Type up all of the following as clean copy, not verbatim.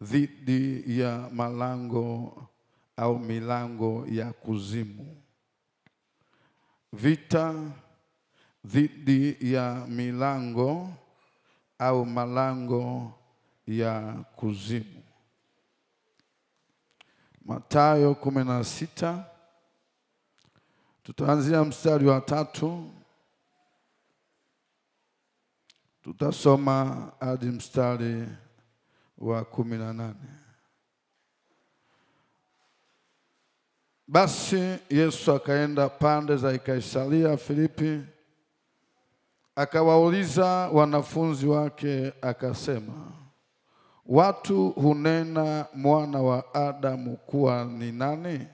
dhidi ya malango au milango ya kuzimu. Vita dhidi ya milango au malango ya kuzimu. Mathayo 16, tutaanzia mstari wa 3, tutasoma hadi mstari wa 18. Basi Yesu akaenda pande za Kaisaria Filipi, akawauliza wanafunzi wake akasema, watu hunena mwana wa Adamu kuwa ni nani?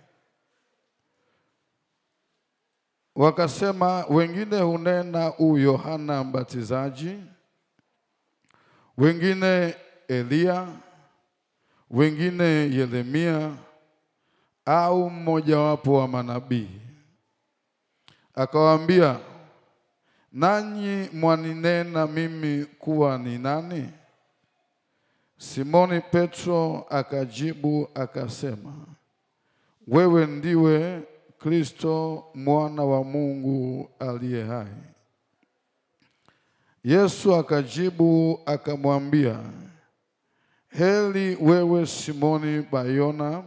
Wakasema, wengine hunena Yohana Mbatizaji, wengine Elia, wengine Yeremia au mmojawapo wa manabii. Akawaambia, nanyi mwaninena mimi kuwa ni nani? Simoni Petro akajibu akasema, wewe ndiwe Kristo mwana wa Mungu aliye hai. Yesu akajibu akamwambia, heri wewe Simoni Bayona,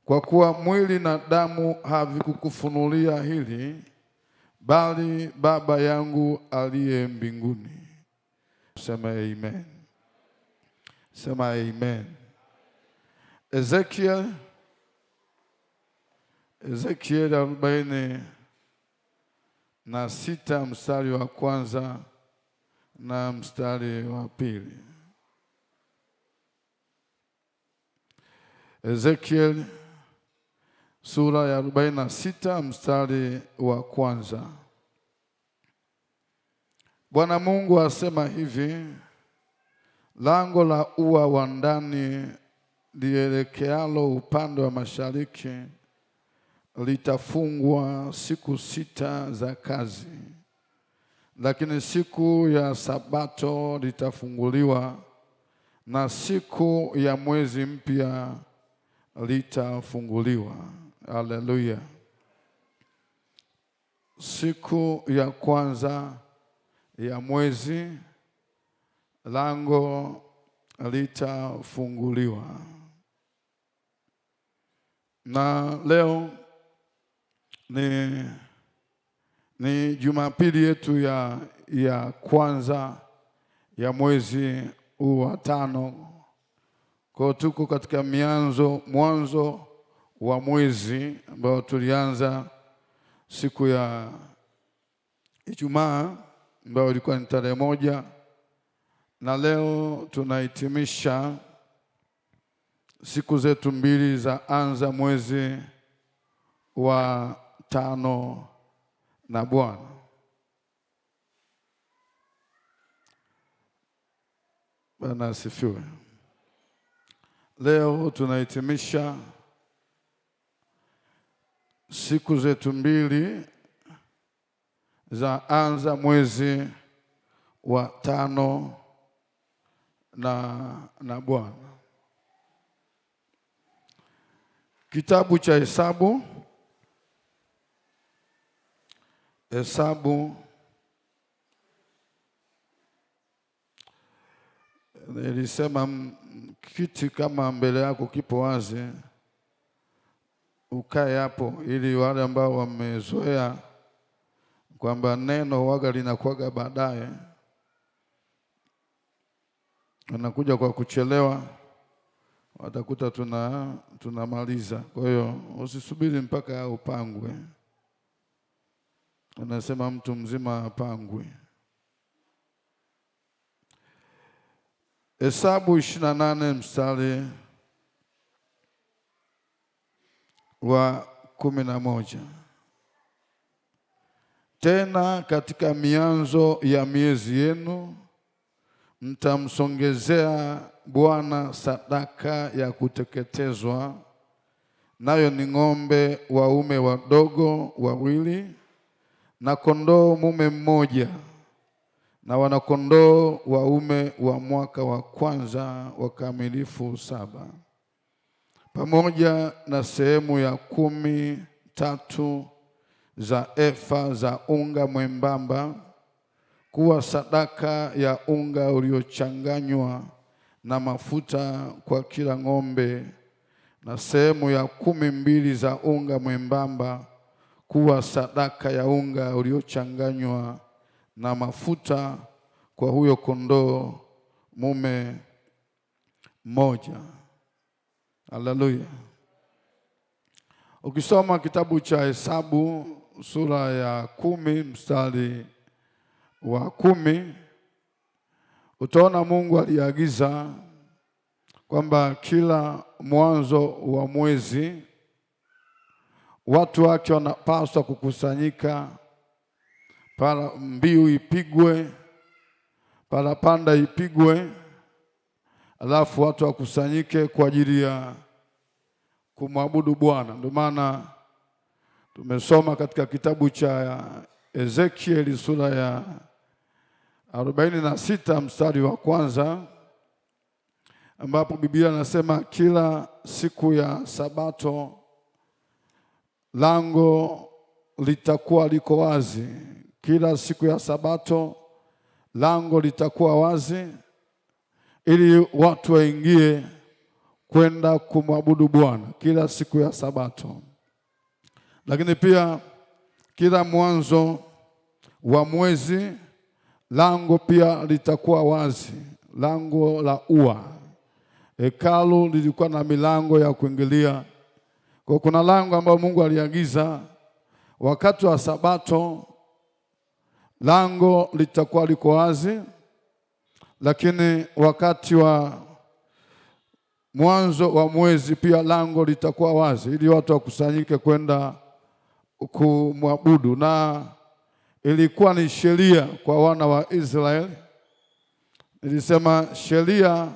kwa kuwa mwili na damu havikukufunulia hili, bali Baba yangu aliye mbinguni. Sema amen. Sema amen. Ezekiel 46 mstari wa 1 na mstari wa 2. Ezekiel sura ya 46 mstari wa 1. Bwana Mungu asema hivi, lango la ua wa ndani lielekealo upande wa mashariki litafungwa siku 6 za kazi, lakini siku ya Sabato litafunguliwa, na siku ya mwezi mpya litafunguliwa. Haleluya. Siku ya kwanza ya mwezi lango litafunguliwa. Na leo ni Jumapili yetu ya kwanza ya mwezi huu wa 5. Kwa tuko katika mwanzo wa mwezi ambao tulianza siku ya Ijumaa ambayo ilikuwa ni tarehe 1, na leo tunahitimisha siku zetu 2 za anza mwezi wa 5 na Bwana. Bwana asifiwe. Leo tunahitimisha siku zetu 2 za anza mwezi wa 5 na Bwana. Kitabu cha Hesabu nilisema kiti kama mbele yako kipo wazi, ukae hapo ili wale ambao wamezoea kwamba neno waga linakuwaga baadaye, wanakuja kwa kuchelewa, watakuta tunamaliza. Kwa hiyo usisubiri mpaka upangwe. Anasema mtu mzima apangwe. Hesabu 28 mstari wa 11. Tena katika mianzo ya miezi yenu mtamsongezea Bwana sadaka ya kuteketezwa, nayo ni ng'ombe waume wadogo 2 na kondoo mume 1, na wanakondoo waume wa mwaka wa kwanza wakamilifu 7, pamoja na sehemu ya 13 za efa za unga mwembamba kuwa sadaka ya unga uliochanganywa na mafuta kwa kila ng'ombe, na sehemu ya 12 za unga mwembamba kuwa sadaka ya unga uliochanganywa na mafuta kwa huyo kondoo mume mmoja. Haleluya. Ukisoma kitabu cha Hesabu sura ya 10 mstari wa 10, utaona Mungu aliagiza kwamba kila mwanzo wa mwezi watu wake wanapaswa kukusanyika, para mbiu ipigwe, parapanda ipigwe, alafu watu wakusanyike kwa ajili ya kumwabudu Bwana. Ndio maana tumesoma katika kitabu cha Ezekieli sura ya 46 mstari wa 1, ambapo Biblia inasema kila siku ya Sabato lango litakuwa liko wazi. Kila siku ya Sabato lango litakuwa wazi ili watu waingie kwenda kumwabudu Bwana kila siku ya Sabato. Lakini pia kila mwanzo wa mwezi lango pia litakuwa wazi, lango la ua. Hekalu lilikuwa na milango ya kuingilia. Kwa kuna lango ambalo Mungu aliagiza wakati wa Sabato lango litakuwa liko wazi, lakini wakati wa mwanzo wa mwezi pia lango litakuwa wazi ili watu wakusanyike kwenda kumwabudu. Na ilikuwa ni sheria kwa wana wa Israeli. Nilisema sheria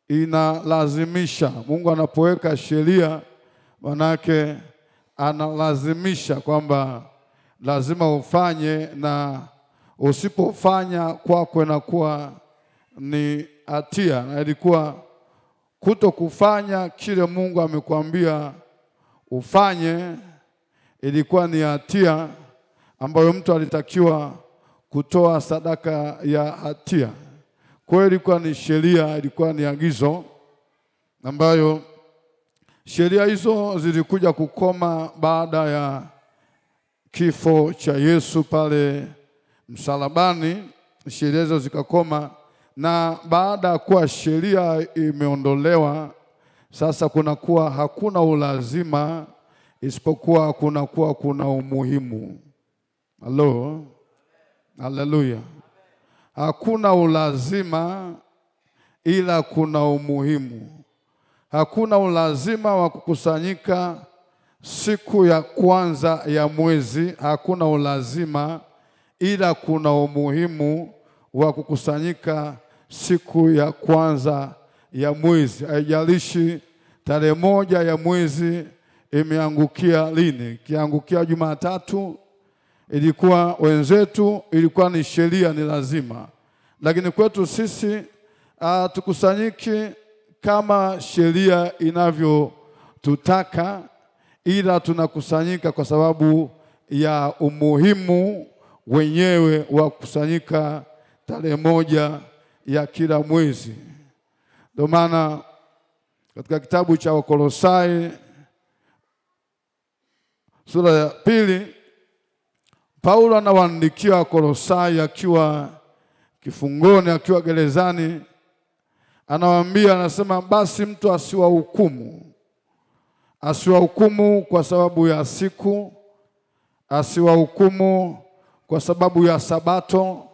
inalazimisha. Mungu anapoweka sheria manake analazimisha kwamba lazima ufanye, na usipofanya kwako inakuwa ni hatia. Na ilikuwa kuto kufanya kile Mungu amekwambia ufanye ilikuwa ni hatia ambayo mtu alitakiwa kutoa sadaka ya hatia. Kwa hiyo ilikuwa ni sheria, ilikuwa ni agizo ambayo sheria hizo zilikuja kukoma baada ya kifo cha Yesu pale msalabani. Sheria hizo zikakoma, na baada ya kuwa sheria imeondolewa, sasa kunakuwa hakuna ulazima, isipokuwa kunakuwa kuna umuhimu. Halo, haleluya. Hakuna ulazima ila kuna umuhimu. Hakuna ulazima wa kukusanyika siku ya kwanza ya mwezi, hakuna ulazima ila kuna umuhimu wa kukusanyika siku ya kwanza ya mwezi. Haijalishi tarehe 1 ya mwezi imeangukia lini. Kiangukia Jumatatu ilikuwa wenzetu, ilikuwa ni sheria, ni lazima. Lakini kwetu sisi tukusanyiki kama sheria inavyotutaka, ila tunakusanyika kwa sababu ya umuhimu wenyewe wa kukusanyika tarehe 1 ya kila mwezi. Ndio maana katika kitabu cha Wakolosai sura ya 2 Paulo anawaandikia Wakolosai akiwa kifungoni, akiwa gerezani. Anawaambia, anasema basi mtu asiwahukumu kwa sababu ya siku, asiwahukumu kwa sababu ya Sabato,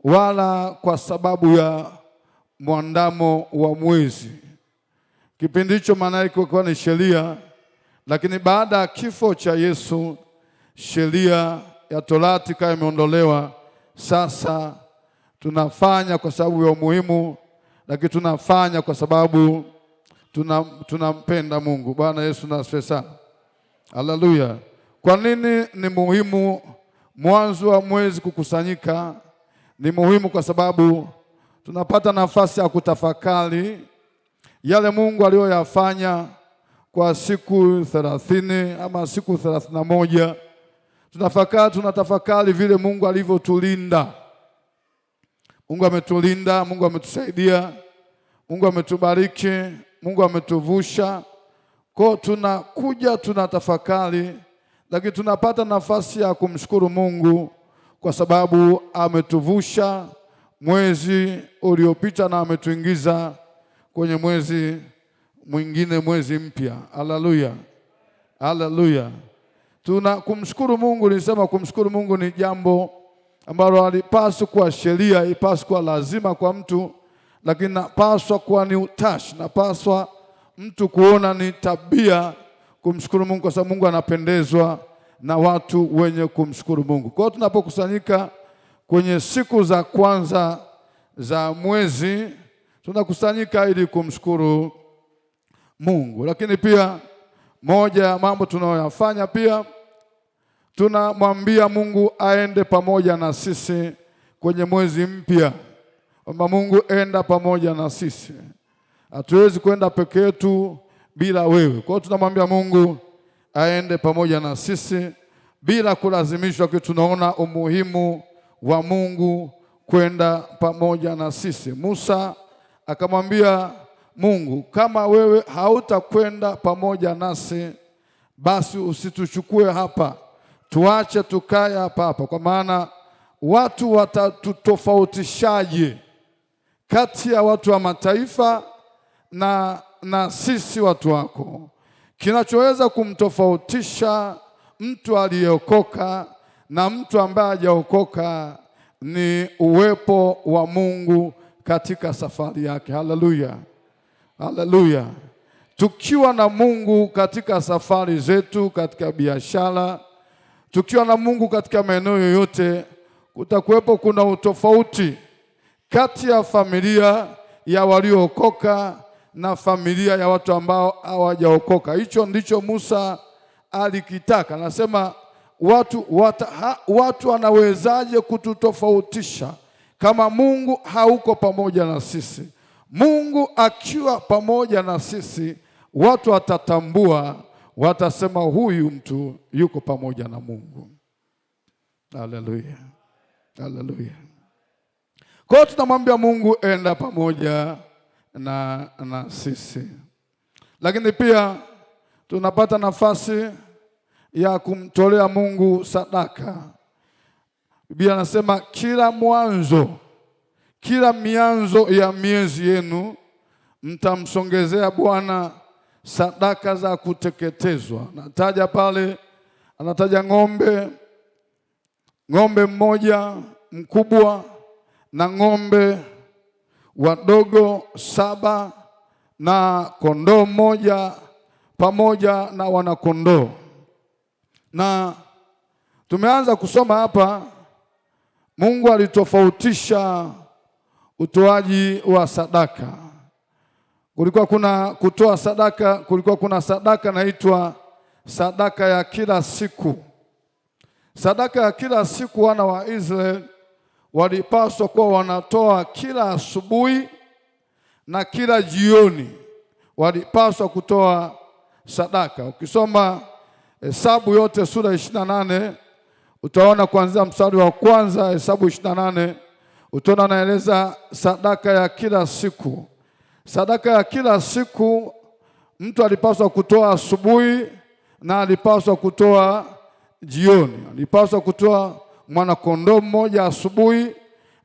wala kwa sababu ya mwandamo wa mwezi. Kipindi hicho maana yake kwa ni sheria, lakini baada ya kifo cha Yesu sheria ya Torati kama imeondolewa. Sasa tunafanya kwa sababu ya umuhimu, lakini tunafanya kwa sababu tunampenda Mungu. Bwana Yesu na asifiwe sana. Haleluya. Kwa nini ni muhimu mwanzo wa mwezi kukusanyika? ni muhimu kwa sababu tunapata nafasi ya kutafakari yale Mungu aliyoyafanya kwa siku 30 ama siku 31. Tunatafakari vile Mungu alivyotulinda. Mungu ametulinda, Mungu ametusaidia, Mungu ametubariki, Mungu ametuvusha. Kwa tunakuja tunatafakari, lakini tunapata nafasi ya kumshukuru Mungu kwa sababu ametuvusha mwezi uliopita na ametuingiza kwenye mwezi mwingine, mwezi mpya. Haleluya. Haleluya. Kumshukuru Mungu, nilisema kumshukuru Mungu ni jambo ambalo halipaswi kuwa sheria, ipaswi kuwa lazima kwa mtu, lakini napaswa kuwa ni utashi, napaswa mtu kuona ni tabia kumshukuru Mungu kwa sababu Mungu anapendezwa na watu wenye kumshukuru Mungu. Kwa hiyo tunapokusanyika kwenye siku za kwanza za mwezi, tunakusanyika ili kumshukuru Mungu. Lakini pia moja ya mambo tunayoyafanya pia, tunamwambia Mungu aende pamoja na sisi kwenye mwezi mpya. Kwamba Mungu enda pamoja na sisi. Hatuwezi kwenda peke yetu bila wewe. Kwa hiyo tunamwambia Mungu aende pamoja na sisi bila kulazimishwa, kwa tunaona umuhimu wa Mungu kwenda pamoja na sisi. Musa akamwambia Mungu, kama wewe hautakwenda pamoja nasi, basi usituchukue hapa, tuache tukae hapa, kwa maana watu watatutofautishaje kati ya watu wa mataifa na sisi watu wako? Kinachoweza kumtofautisha mtu aliyeokoka na mtu ambaye hajaokoka ni uwepo wa Mungu katika safari yake. Haleluya. Haleluya. Tukiwa na Mungu katika safari zetu, katika biashara, tukiwa na Mungu katika maeneo yoyote, kutakuwepo kuna utofauti kati ya familia ya waliookoka na familia ya watu ambao hawajaokoka. Hicho ndicho Musa alikitaka. Anasema watu wanawezaje kututofautisha kama Mungu hauko pamoja na sisi? Mungu akiwa pamoja na sisi, watu watatambua, watasema huyu mtu yuko pamoja na Mungu. Haleluya. Haleluya. Kwa hiyo tunamwambia Mungu enda pamoja na sisi. Lakini pia tunapata nafasi ya kumtolea Mungu sadaka. Biblia anasema kila mianzo ya miezi yenu mtamsongezea Bwana sadaka za kuteketezwa. Nataja pale, anataja ng'ombe mmoja mkubwa na ng'ombe wadogo 7 na kondoo mmoja pamoja na wanakondoo. Na tumeanza kusoma hapa, Mungu alitofautisha utoaji wa sadaka. Kulikuwa kuna kutoa sadaka, kulikuwa kuna sadaka inaitwa sadaka ya kila siku. Sadaka ya kila siku wana wa Israeli walipaswa kuwa wanatoa kila asubuhi na kila jioni, walipaswa kutoa sadaka. Ukisoma Hesabu yote sura 28 utaona kuanzia mstari wa kwanza, Hesabu 28 utaona naeleza sadaka ya kila siku. Sadaka ya kila siku mtu alipaswa kutoa asubuhi na alipaswa kutoa jioni. Alipaswa kutoa mwanakondoo mmoja asubuhi,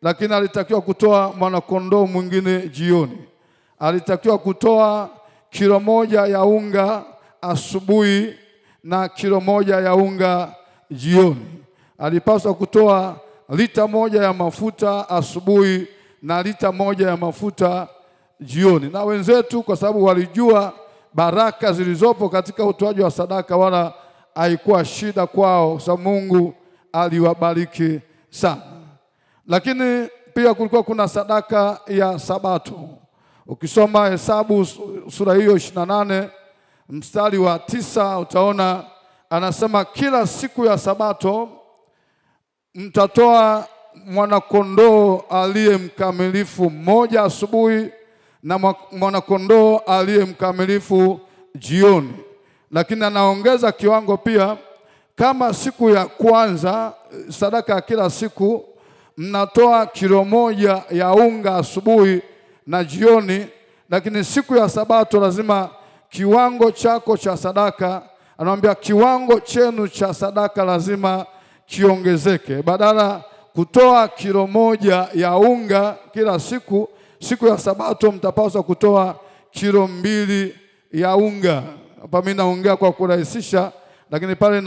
lakini alitakiwa kutoa mwanakondoo mwingine jioni. Alitakiwa kutoa kilo moja ya unga asubuhi na kilo moja ya unga jioni. Alipaswa kutoa lita moja ya mafuta asubuhi na lita moja ya mafuta jioni. Na wenzetu kwa sababu walijua baraka zilizopo katika utoaji wa sadaka, wala haikuwa shida kwao kwa sababu Mungu aliwabariki sana. Lakini pia kulikuwa kuna sadaka ya Sabato. Ukisoma Hesabu sura hiyo 28 mstari wa 9 utaona anasema kila siku ya Sabato mtatoa mwanakondoo aliye mkamilifu mmoja asubuhi na mwanakondoo aliye mkamilifu jioni. Lakini anaongeza kiwango pia, kama siku ya kwanza sadaka ya kila siku mnatoa kilo moja ya unga asubuhi na jioni, lakini siku ya Sabato lazima kiwango chako cha sadaka, anamwambia kiwango chenu cha sadaka lazima kiongezeke. Badala kutoa kilo moja ya unga kila siku, siku ya Sabato mtapaswa kutoa kilo 2 ya unga. Hapa mimi naongea kwa kurahisisha, lakini pale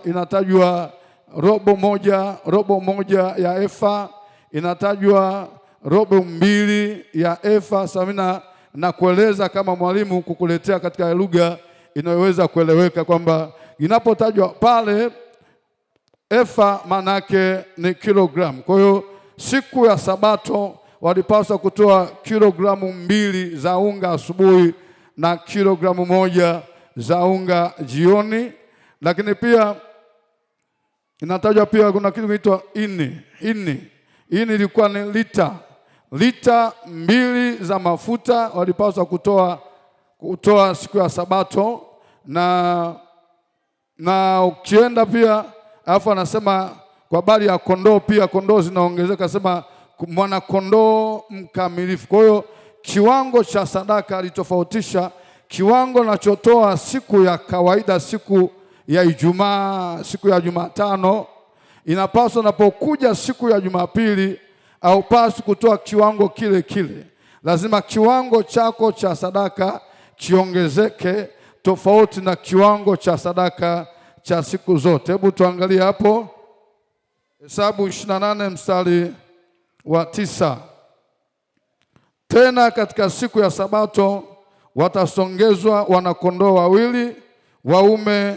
inatajwa robo moja ya efa, inatajwa robo 2 ya efa. Samina na kueleza kama mwalimu kukuletea katika lugha inayoweza kueleweka kwamba inapotajwa pale efa manake ni kilogramu. Kwa hiyo siku ya Sabato walipaswa kutoa kilogramu 2 za unga asubuhi na kilogramu 1 za unga jioni. Lakini pia inatajwa pia kuna kitu kinaitwa ini ilikuwa ni lita 2 za mafuta walipaswa kutoa siku ya Sabato. Na ukienda pia alafu anasema kwa habari ya kondoo pia, kondoo zinaongezeka, sema mwana kondoo mkamilifu. Kwa hiyo kiwango cha sadaka alitofautisha kiwango nachotoa siku ya kawaida, siku ya Ijumaa, siku ya Jumatano. Inapaswa napokuja siku ya Jumapili au pasi kutoa kiwango kile. Lazima kiwango chako cha sadaka kiongezeke tofauti na kiwango cha sadaka cha siku zote. Hebu tuangalie hapo Hesabu 28 mstari wa 9. Tena katika siku ya Sabato watasongezwa wanakondoo 2 waume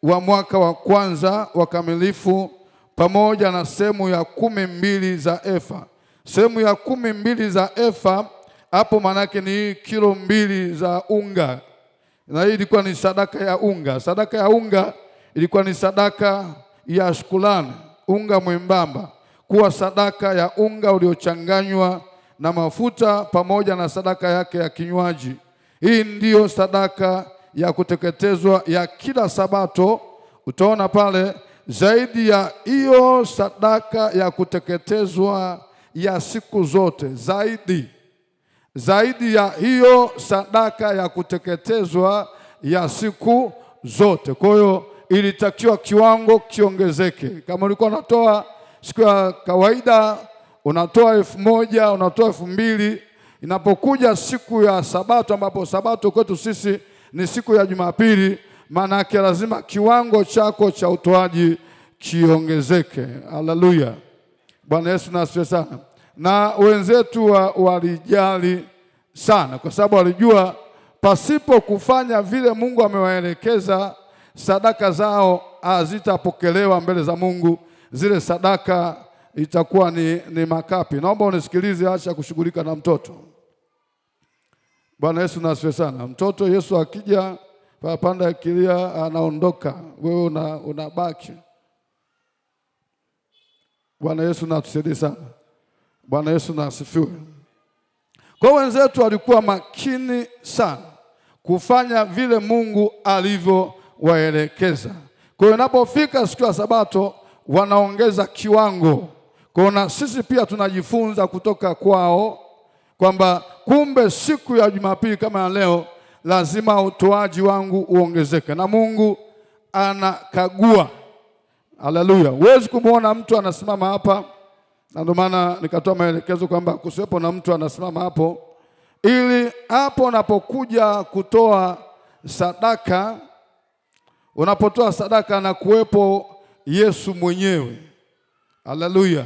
wa mwaka wa kwanza wakamilifu, pamoja na sehemu ya 12 za efa. Sehemu ya 12 za efa hapo manake ni kilo 2 za unga, na hii ilikuwa ni sadaka ya unga. Sadaka ya unga ilikuwa ni sadaka ya shukrani, unga mwembamba, kuwa sadaka ya unga uliochanganywa na mafuta pamoja na sadaka yake ya kinywaji. Hii ndiyo sadaka ya kuteketezwa ya kila Sabato. Utaona pale zaidi ya hiyo sadaka ya kuteketezwa ya siku zote, zaidi ya hiyo sadaka ya kuteketezwa ya siku zote. Kwa hiyo ilitakiwa kiwango kiongezeke. Kama ulikuwa unatoa siku ya kawaida unatoa 1,000, unatoa 2,000, inapokuja siku ya Sabato, ambapo Sabato kwetu sisi ni siku ya Jumapili, maana yake lazima kiwango chako cha utoaji kiongezeke. Haleluya, Bwana Yesu na asifiwe sana. Na wenzetu walijali sana, kwa sababu walijua pasipo kufanya vile Mungu amewaelekeza, sadaka zao hazitapokelewa mbele za Mungu. Zile sadaka itakuwa ni makapi. Naomba unisikilize, acha kushughulika na mtoto. Bwana Yesu na asifiwe sana. Mtoto Yesu akija panda kilia anaondoka, wewe unabaki. Bwana Yesu na atusaidie sana. Bwana Yesu na asifiwe. Kwa wenzetu walikuwa makini sana kufanya vile Mungu alivyowaelekeza. Kwa hiyo inapofika siku ya Sabato wanaongeza kiwango. Kwa hiyo na sisi pia tunajifunza kutoka kwao kwamba kumbe siku ya Jumapili kama ya leo lazima utoaji wangu uongezeke, na Mungu anakagua. Haleluya. Huwezi kumuona mtu anasimama hapa, na ndio maana nikatoa maelekezo kwamba kusiwepo na mtu anasimama hapo, ili hapo unapokuja kutoa sadaka, unapotoa sadaka anakuwepo Yesu mwenyewe. Haleluya.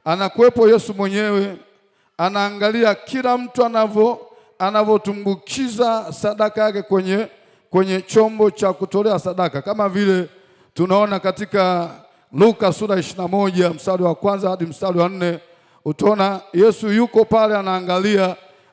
Anakuwepo Yesu mwenyewe, anaangalia kila mtu anavyotumbukiza sadaka yake kwenye chombo cha kutolea sadaka, kama vile tunaona katika Luka sura 21 mstari wa 1 hadi mstari wa 4. Utaona Yesu yuko pale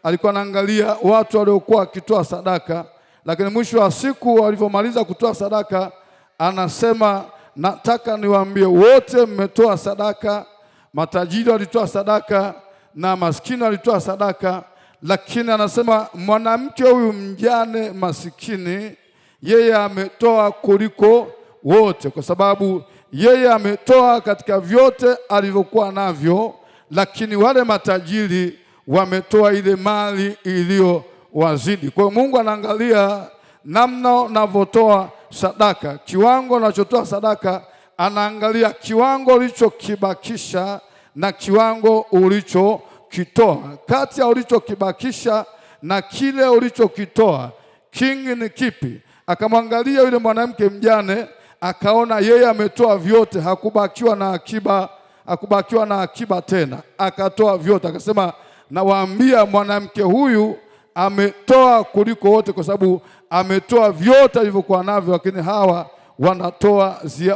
alikuwa anaangalia watu waliokuwa wakitoa sadaka, lakini mwisho wa siku walivyomaliza kutoa sadaka anasema, nataka niwaambie wote mmetoa sadaka matajiri walitoa sadaka na maskini walitoa sadaka, lakini anasema mwanamke huyu mjane masikini, yeye ametoa kuliko wote, kwa sababu yeye ametoa katika vyote alivyokuwa navyo, lakini wale matajiri wametoa ile mali iliyowazidi. Kwa hiyo Mungu anaangalia namna unavyotoa sadaka, kiwango unachotoa sadaka, anaangalia kiwango ulichokibakisha na kiwango ulichokitoa. Kati ya ulichokibakisha na kile ulichokitoa, kingi ni kipi? Akamwangalia yule mwanamke mjane, akaona yeye ametoa vyote, hakubakiwa na akiba tena, akatoa vyote. Akasema, nawaambia mwanamke huyu ametoa kuliko wote, kwa sababu ametoa vyote alivyokuwa navyo, lakini hawa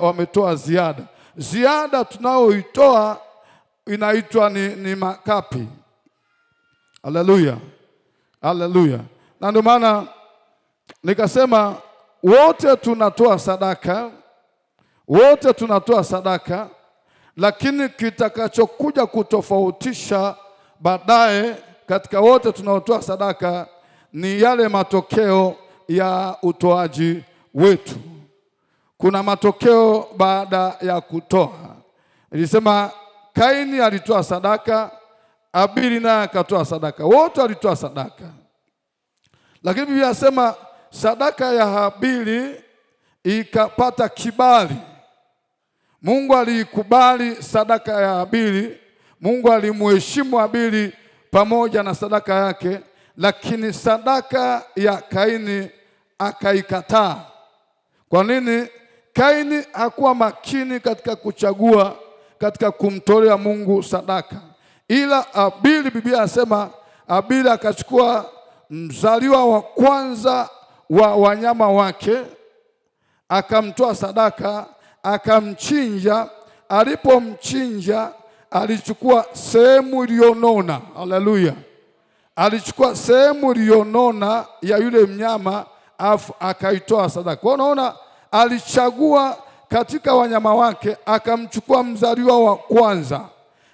wametoa ziada. Ziada tunayoitoa inaitwa ni makapi. Haleluya, haleluya. Na ndio maana nikasema wote tunatoa sadaka, lakini kitakachokuja kutofautisha baadaye katika wote tunaotoa sadaka ni yale matokeo ya utoaji wetu. Kuna matokeo baada ya kutoa. Nilisema Kaini alitoa sadaka, Abili naye akatoa sadaka, wote walitoa sadaka. Lakini Biblia inasema sadaka ya Habili ikapata kibali. Mungu aliikubali sadaka ya Habili, Mungu alimheshimu Habili pamoja na sadaka yake, lakini sadaka ya Kaini akaikataa. Kwa nini? Kaini hakuwa makini katika kuchagua, katika kumtolea Mungu sadaka. Ila Habili, Biblia inasema Habili akachukua mzaliwa wa kwanza wa wanyama wake, akamtoa sadaka, akamchinja. Alipomchinja alichukua sehemu iliyonona. Haleluya. Alichukua sehemu iliyonona ya yule mnyama afu akaitoa sadaka. Kwa unaona, alichagua katika wanyama wake, akamchukua mzaliwa wa kwanza.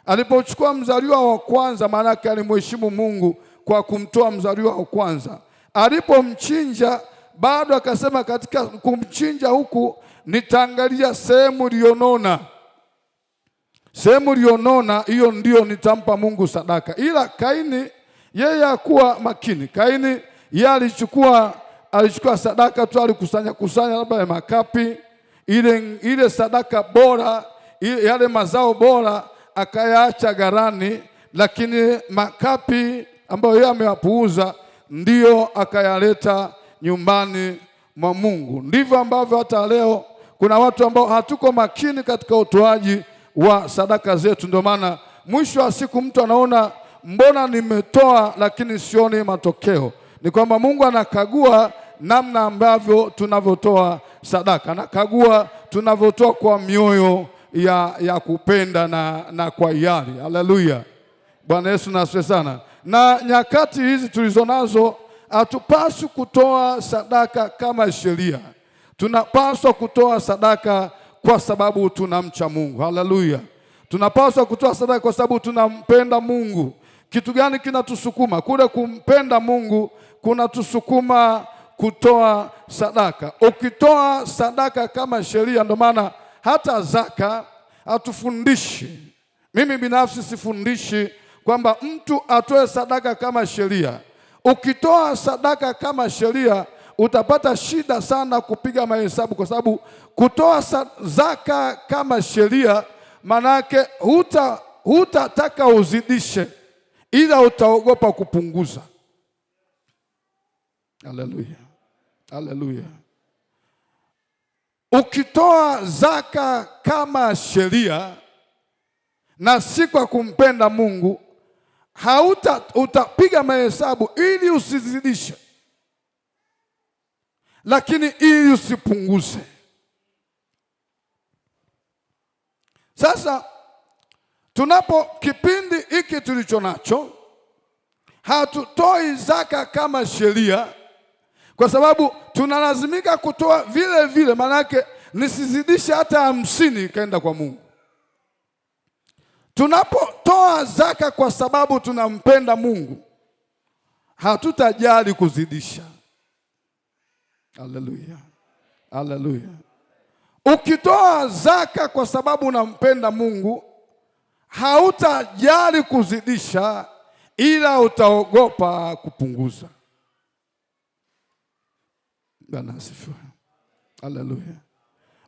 Alipochukua mzaliwa wa kwanza, maana yake alimheshimu Mungu kwa kumtoa mzaliwa wa kwanza. Alipomchinja bado akasema, katika kumchinja huku nitaangalia sehemu iliyonona. Sehemu iliyonona hiyo ndio nitampa Mungu sadaka. Ila Kaini yeye hakuwa makini. Kaini yeye alichukua sadaka tu, alikusanya labda ya makapi, ile sadaka bora, yale mazao bora akayaacha ghalani, lakini makapi ambayo yeye ameyapuuza ndio akayaleta nyumbani mwa Mungu. Ndivyo ambavyo hata leo kuna watu ambao hatuko makini katika utoaji wa sadaka zetu. Ndio maana mwisho wa siku mtu anaona, mbona nimetoa lakini sioni matokeo? Ni kwamba Mungu anakagua namna ambavyo tunavyotoa sadaka, anakagua tunavyotoa kwa mioyo ya kupenda na kwa hiari. Haleluya, Bwana Yesu na asifiwe sana. Na nyakati hizi tulizonazo, hatupaswi kutoa sadaka kama sheria. Tunapaswa kutoa sadaka kwa sababu tunamcha Mungu. Haleluya. Tunapaswa kutoa sadaka kwa sababu tunampenda Mungu. Kitu gani kinatusukuma? Kule kumpenda Mungu kunatusukuma kutoa sadaka. Ukitoa sadaka kama sheria, ndio maana hata zaka hatufundishi. Mimi binafsi sifundishi kwamba mtu atoe sadaka kama sheria. Ukitoa sadaka kama sheria utapata shida sana kupiga mahesabu, kwa sababu kutoa zaka kama sheria manake hutataka uzidishe, ila utaogopa kupunguza. Haleluya, haleluya. Ukitoa zaka kama sheria na si kwa kumpenda Mungu, utapiga mahesabu ili usizidishe, lakini ili usipunguze. Sasa kipindi hiki tulicho nacho, hatutoi zaka kama sheria kwa sababu tunalazimika kutoa vile vile, maana yake nisizidishe hata 50 ikaenda kwa Mungu. Tunapotoa zaka kwa sababu tunampenda Mungu, hatutajali kuzidisha. Haleluya, haleluya. Ukitoa zaka kwa sababu unampenda Mungu, hautajali kuzidisha, ila utaogopa kupunguza. Bwana asifiwe. Haleluya.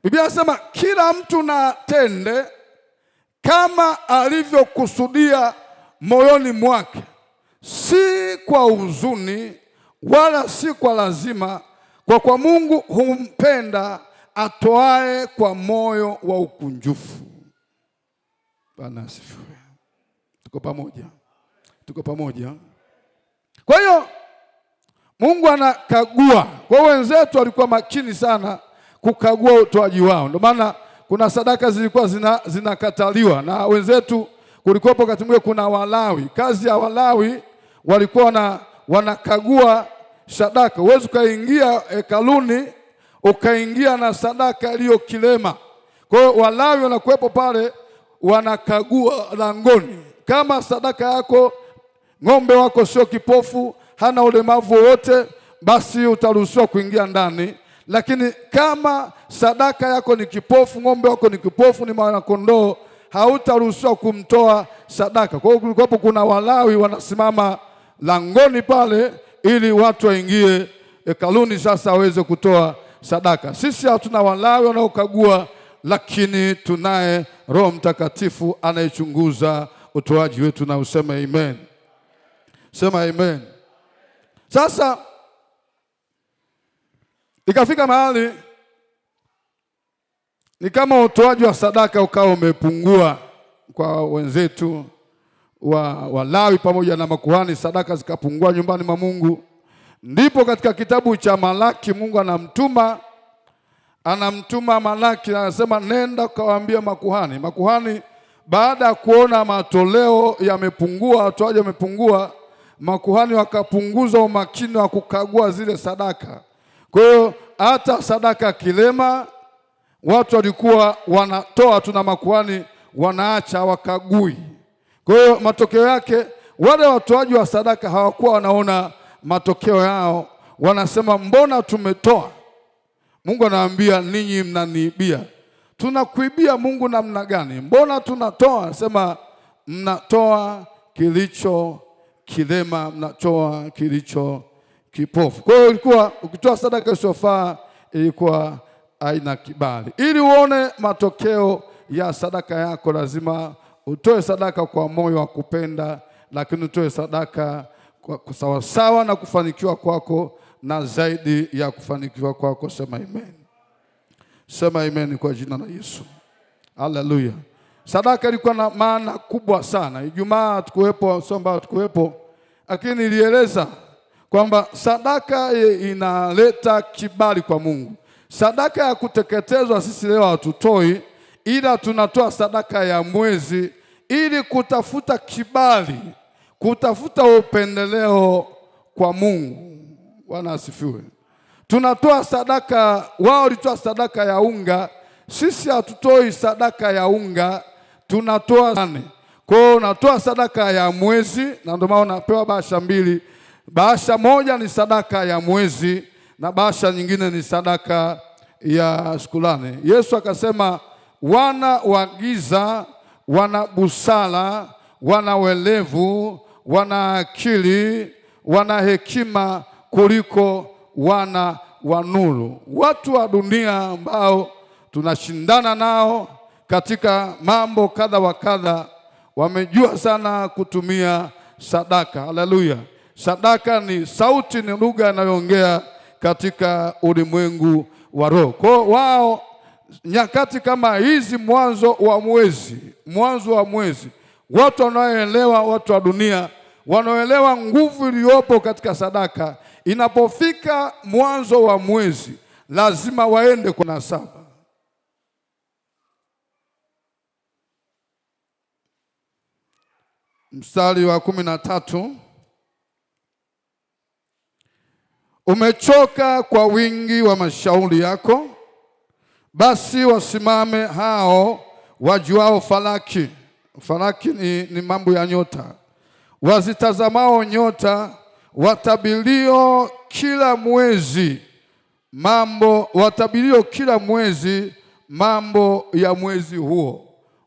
Biblia inasema kila mtu na tende kama alivyokusudia moyoni mwake, si kwa huzuni wala si kwa lazima, kwa kuwa Mungu humpenda atoae kwa moyo wa ukunjufu. Bwana asifiwe. Tuko pamoja? Tuko pamoja? Kwa hiyo Mungu anakagua. Kwa wenzetu walikuwa makini sana kukagua utoaji wao. Ndio maana kuna sadaka zilikuwa zinakataliwa na wenzetu. Kulikuwa wakati mwingine kuna Walawi. Kazi ya Walawi walikuwa wanakagua sadaka. Huwezi ukaingia hekaluni ukaingia na sadaka iliyo kilema. Kwa hiyo Walawi wanakuwepo pale wanakagua langoni. Kama sadaka yako, ng'ombe wako sio kipofu, hana ulemavu wowote, basi utaruhusiwa kuingia ndani. Lakini kama sadaka yako ni kipofu, ng'ombe wako ni kipofu, ni mwana kondoo, hautaruhusiwa kumtoa sadaka. Kwa hiyo kulikuwa kuna Walawi wanasimama langoni pale ili watu waingie hekaluni sasa waweze kutoa sadaka. Sisi hatuna Walawi wanaokagua, lakini tunaye Roho Mtakatifu anayechunguza utoaji wetu, na useme amen. Sema amen. Sasa ikafika mahali ni kama utoaji wa sadaka ukawa umepungua kwa wenzetu wa Walawi pamoja na makuhani, sadaka zikapungua nyumbani mwa Mungu. Ndipo katika kitabu cha Malaki Mungu anamtuma Malaki, anasema nenda kawaambia makuhani. Makuhani baada ya kuona matoleo yamepungua, utoaji umepungua, makuhani wakapunguza umakini wa kukagua zile sadaka. Kwa hiyo hata sadaka kilema watu walikuwa wanatoa tu na makuhani wanaacha wakagui. Kwa hiyo matokeo yake wale watoaji wa sadaka hawakuwa wanaona matokeo yao, wanasema mbona tumetoa? Mungu anawaambia ninyi mnaniibia. Tunakuibia Mungu namna gani? Mbona tunatoa? Sema mnatoa kilicho kilema, mnatoa kilicho kipofu. Kwa hiyo ilikuwa ukitoa sadaka isiyofaa ilikuwa haina kibali. Ili uone matokeo ya sadaka yako lazima utoe sadaka kwa moyo wa kupenda, lakini utoe sadaka kwa sawasawa na kufanikiwa kwako na zaidi ya kufanikiwa kwako. Sema amen. Sema amen kwa jina la Yesu. Haleluya. Sadaka ilikuwa na maana kubwa sana. Ijumaa tukuwepo, somba tukuwepo, lakini ilieleza kwamba sadaka inaleta kibali kwa Mungu. Sadaka ya kuteketezwa sisi leo hatutoi, ila tunatoa sadaka ya mwezi ili kutafuta kibali, kutafuta upendeleo kwa Mungu. Bwana asifiwe. Tunatoa sadaka, wao walitoa sadaka ya unga, sisi hatutoi sadaka ya unga, tunatoa nane. Kwa hiyo unatoa sadaka ya mwezi, na ndio maana unapewa bahasha mbili. Bahasha moja ni sadaka ya mwezi na bahasha nyingine ni sadaka ya siku nane. Yesu akasema wana wa giza wana busara, wana welevu, wana akili, wana hekima kuliko wana wa nuru. Watu wa dunia ambao tunashindana nao katika mambo kadha wa kadha wamejua sana kutumia sadaka. Haleluya. Sadaka ni sauti, ni lugha inayoongea katika ulimwengu wa roho. Kwa wao nyakati kama hizi, mwanzo wa mwezi, watu wanaoelewa, watu wa dunia wanaoelewa nguvu iliyopo katika sadaka, inapofika mwanzo wa mwezi lazima waende kwa saba. Mstari wa 13, umechoka kwa wingi wa mashauri yako, basi wasimame hao wajuao falaki. Falaki ni mambo ya nyota. Wazitazamao nyota, watabilio kila mwezi mambo ya mwezi huo.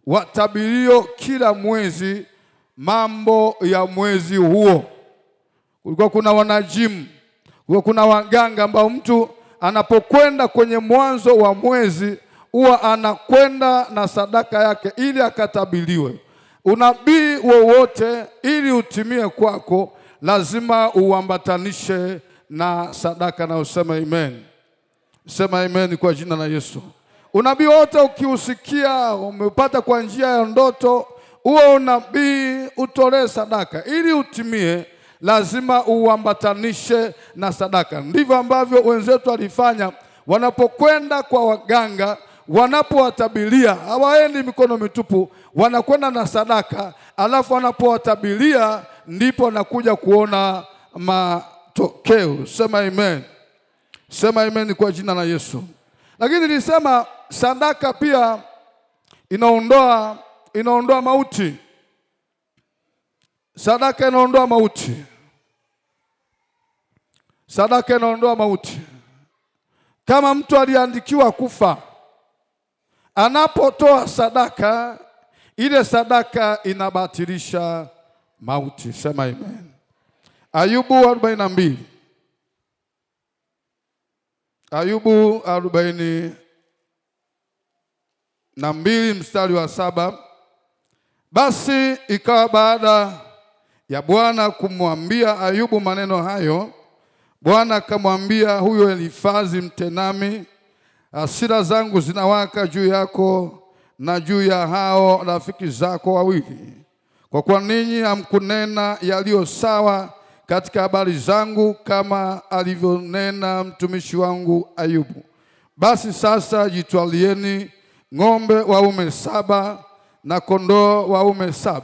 Watabilio kila mwezi mambo ya mwezi huo. Kulikuwa kuna wanajimu, kulikuwa kuna waganga ambao mtu anapokwenda kwenye mwanzo wa mwezi huwa anakwenda na sadaka yake ili akatabiliwe. Unabii wowote ili utimie kwako lazima uambatanishe na sadaka, na useme amen. Sema amen kwa jina la Yesu. Unabii wote ukiusikia umepata kwa njia ya ndoto, huo unabii utolee sadaka ili utimie, lazima uambatanishe na sadaka. Ndivyo ambavyo wenzetu walifanya wanapokwenda kwa waganga. Wanapowatabilia hawaendi mikono mitupu, wanakwenda na sadaka, alafu wanapowatabilia ndipo wanakuja kuona matokeo. Sema amen. Sema amen kwa jina la Yesu. Lakini nilisema sadaka pia inaondoa mauti. Sadaka inaondoa mauti. Sadaka inaondoa mauti. Kama mtu aliandikiwa kufa, anapotoa sadaka, ile sadaka inabatilisha mauti. Sema amen. Ayubu 42. Ayubu 42 mstari wa 7. Basi ikawa baada ya Bwana kumwambia Ayubu maneno hayo, Bwana akamwambia huyo Elifazi Mtenami, hasira zangu zinawaka juu yako na juu ya hao rafiki zako wawili, kwa kuwa ninyi hamkunena yaliyo sawa katika habari zangu kama alivyonena mtumishi wangu Ayubu. Basi sasa jitwalieni ng'ombe waume 7 na kondoo waume 7,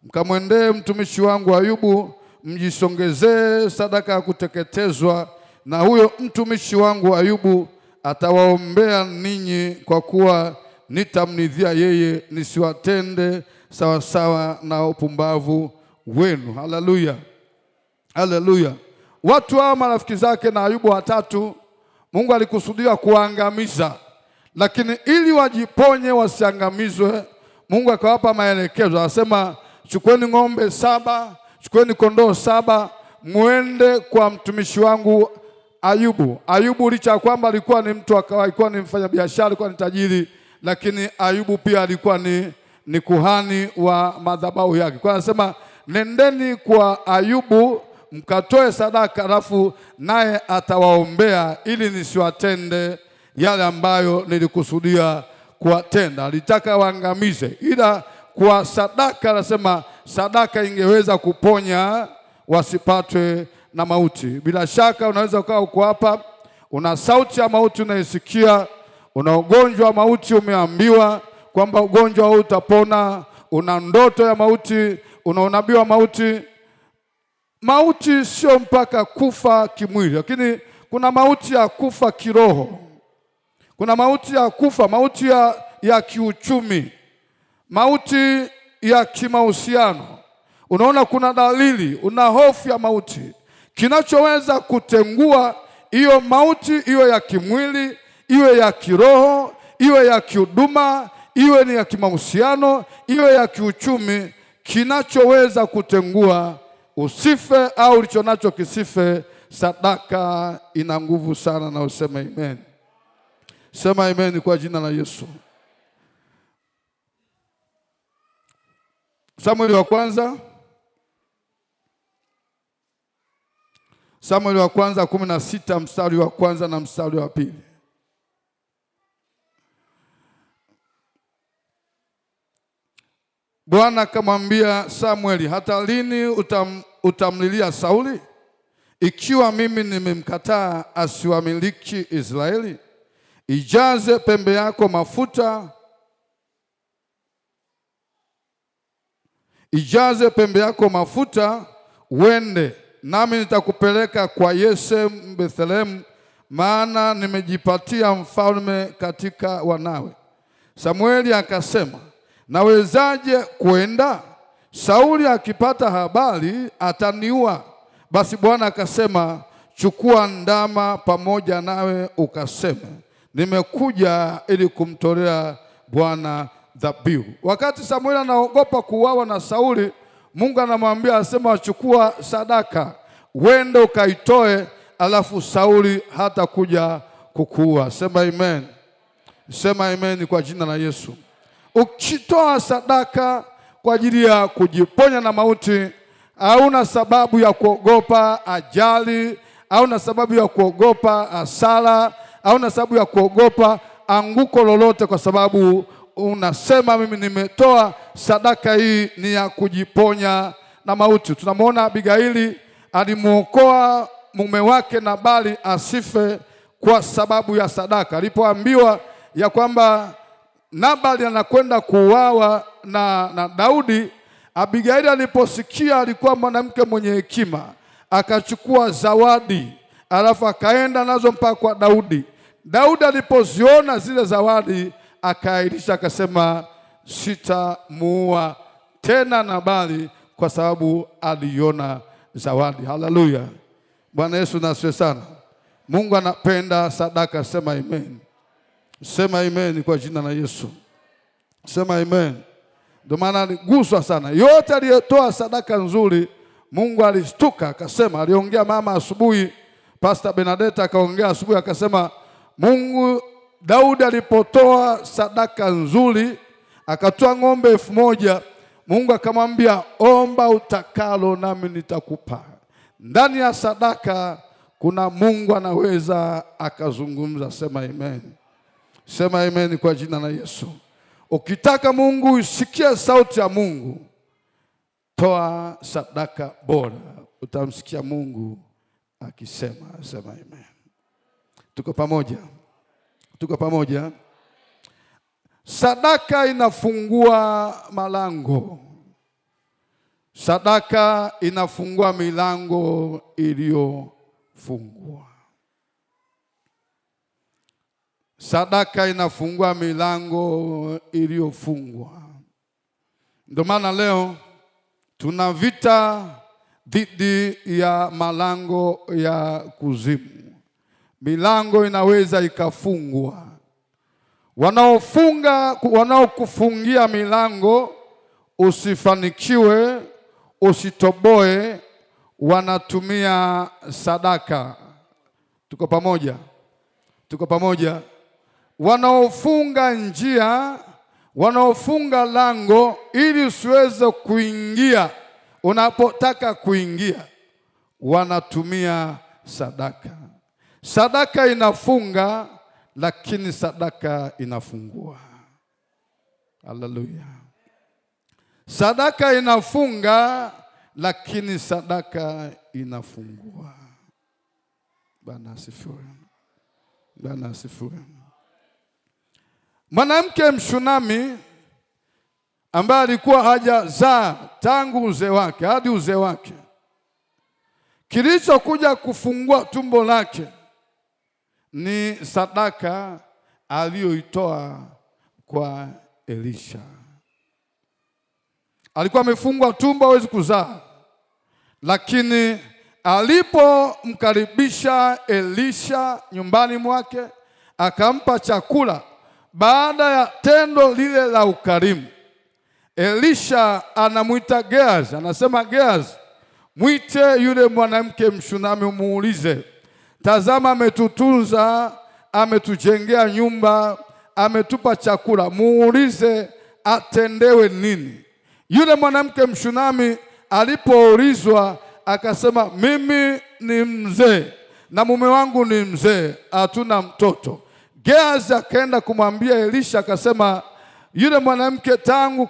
mkamwendee mtumishi wangu Ayubu, mjisongezee sadaka ya kuteketezwa, na huyo mtumishi wangu Ayubu atawaombea ninyi, kwa kuwa nitamnidhia yeye nisiwatende sawasawa na upumbavu wenu. Haleluya. Haleluya. Watu hao marafiki zake na Ayubu watatu, Mungu alikusudia kuangamiza, lakini ili wajiponye wasiangamizwe, Mungu akawapa maelekezo. Anasema chukueni ng'ombe 7, chukueni kondoo 7, muende kwa mtumishi wangu Ayubu. Ayubu licha ya kwamba alikuwa ni mtu alikuwa ni mfanyabiashara, alikuwa ni tajiri, lakini Ayubu pia alikuwa ni kuhani wa madhabahu yake. Kwa anasema nendeni kwa Ayubu mkatoe sadaka, alafu naye atawaombea ili nisiwatende yale ambayo nilikusudia kuwatenda. Alitaka waangamize, ila kwa sadaka, anasema sadaka ingeweza kuponya wasipatwe na mauti. Bila shaka unaweza ukawa uko hapa, una sauti ya mauti unaisikia, una ugonjwa wa mauti, umeambiwa kwamba ugonjwa huu utapona, una ndoto ya mauti, una unabii wa mauti. Mauti sio mpaka kufa kimwili, lakini kuna mauti ya kufa kiroho. Kuna mauti ya kufa, mauti ya kiuchumi, mauti ya kimahusiano. Unaona kuna dalili, una hofu ya mauti. Kinachoweza kutengua hiyo mauti, iwe ya kimwili, iwe ya kiroho, iwe ya kihuduma, iwe ni ya kimahusiano, iwe ya kiuchumi, kinachoweza kutengua usife au ulichonacho kisife, sadaka ina nguvu sana. Na useme amen. Sema amen kwa jina la Yesu. Samueli wa kwanza 16 mstari wa kwanza na mstari wa pili. Bwana akamwambia Samueli, hata lini utamlilia Sauli, ikiwa mimi nimemkataa asiwamiliki Israeli? Ijaze pembe yako mafuta, ijaze pembe yako mafuta, uende nami nitakupeleka kwa Yese Bethlehemu, maana nimejipatia mfalme katika wanawe. Samueli akasema, nawezaje kwenda? Sauli akipata habari ataniua. Basi Bwana akasema, chukua ndama pamoja nawe ukaseme, nimekuja ili kumtolea Bwana dhabihu. Wakati Samueli anaogopa kuuawa na Sauli, Mungu anamwambia asema, chukua sadaka uende ukaitoe, alafu Sauli hata kuja kukuua. Sema amen. Sema amen kwa jina la Yesu. Ukitoa sadaka kwa ajili ya kujiponya na mauti, hauna sababu ya kuogopa ajali, hauna sababu ya kuogopa hasara, hauna sababu ya kuogopa anguko lolote, kwa sababu unasema mimi nimetoa sadaka hii ni ya kujiponya na mauti. Tunamwona Abigaili alimuokoa mume wake Nabali asife kwa sababu ya sadaka. Alipoambiwa ya kwamba Nabali anakwenda kuuawa na Daudi, Abigaili aliposikia, alikuwa mwanamke mwenye hekima, akachukua zawadi alafu akaenda nazo mpaka kwa Daudi. Daudi alipoziona zile zawadi akaahirisha, akasema sitamuua tena Nabali kwa sababu aliona zawadi. Haleluya. Bwana Yesu nasifiwe sana. Mungu anapenda sadaka. Sema amen. Sema amen kwa jina la Yesu. Sema amen. Ndio maana aliguswa sana. Yote aliyetoa sadaka nzuri, Mungu alishtuka akasema, aliongea mama asubuhi, Pastor Benedetta akaongea asubuhi akasema, Mungu Daudi alipotoa sadaka nzuri, akatoa ng'ombe 1000, Mungu akamwambia, omba utakalo nami nitakupa. Ndani ya sadaka kuna Mungu anaweza akazungumza. Sema amen. Sema amen kwa jina la Yesu. Ukitaka Mungu usikie sauti ya Mungu, toa sadaka bora, utamsikia Mungu akisema. Sema amen. Tuko pamoja? Tuko pamoja? Sadaka inafungua malango. Sadaka inafungua milango iliyofungwa. Sadaka inafungua milango iliyofungwa. Ndio maana leo tuna vita dhidi ya malango ya kuzimu. Milango inaweza ikafungwa. Wanaokufungia milango usifanikiwe, usitoboe, wanatumia sadaka. Tuko pamoja? Tuko pamoja? Wanaofunga njia, wanaofunga lango ili usiweze kuingia unapotaka kuingia, wanatumia sadaka. Sadaka inafunga, lakini sadaka inafungua. Haleluya. Sadaka inafunga, lakini sadaka inafungua. Bwana asifiwe. Bwana asifiwe. Mwanamke Mshunami ambaye alikuwa hajazaa tangu uzee wake hadi uzee wake, kilichokuja kufungua tumbo lake ni sadaka aliyoitoa kwa Elisha. Alikuwa amefungwa tumbo, hawezi kuzaa, lakini alipomkaribisha Elisha nyumbani mwake, akampa chakula, baada ya tendo lile la ukarimu, Elisha anamuita Gehazi, anasema, Gehazi, mwite yule mwanamke Mshunami umuulize, tazama ametutunza, ametujengea nyumba, ametupa chakula, muulize atendewe nini. Yule mwanamke Mshunami alipoulizwa akasema, mimi ni mzee na mume wangu ni mzee, hatuna mtoto. Gehazi akaenda kumwambia Elisha akasema, yule mwanamke tangu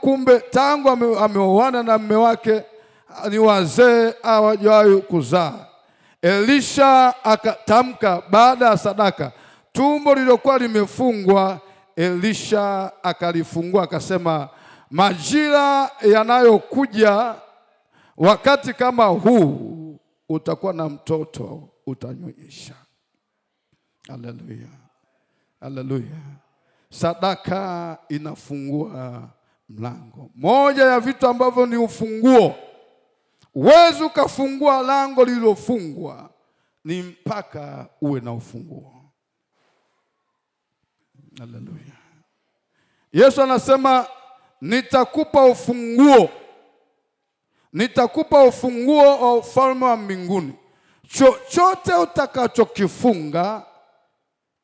ameoana na mume wake ni wazee, hawajawahi kuzaa. Elisha akatamka baada ya sadaka, tumbo lililokuwa limefungwa, Elisha akalifungua akasema, majira yanayokuja wakati kama huu utakuwa na mtoto, utanyonyesha. Haleluya. Haleluya. Sadaka inafungua mlango. Moja ya vitu ambavyo ni ufunguo, huwezi ukafungua lango lililofungwa, ni mpaka uwe na ufunguo. Haleluya. Yesu anasema nitakupa ufunguo, nitakupa ufunguo wa ufalme wa mbinguni. Chochote utakachokifunga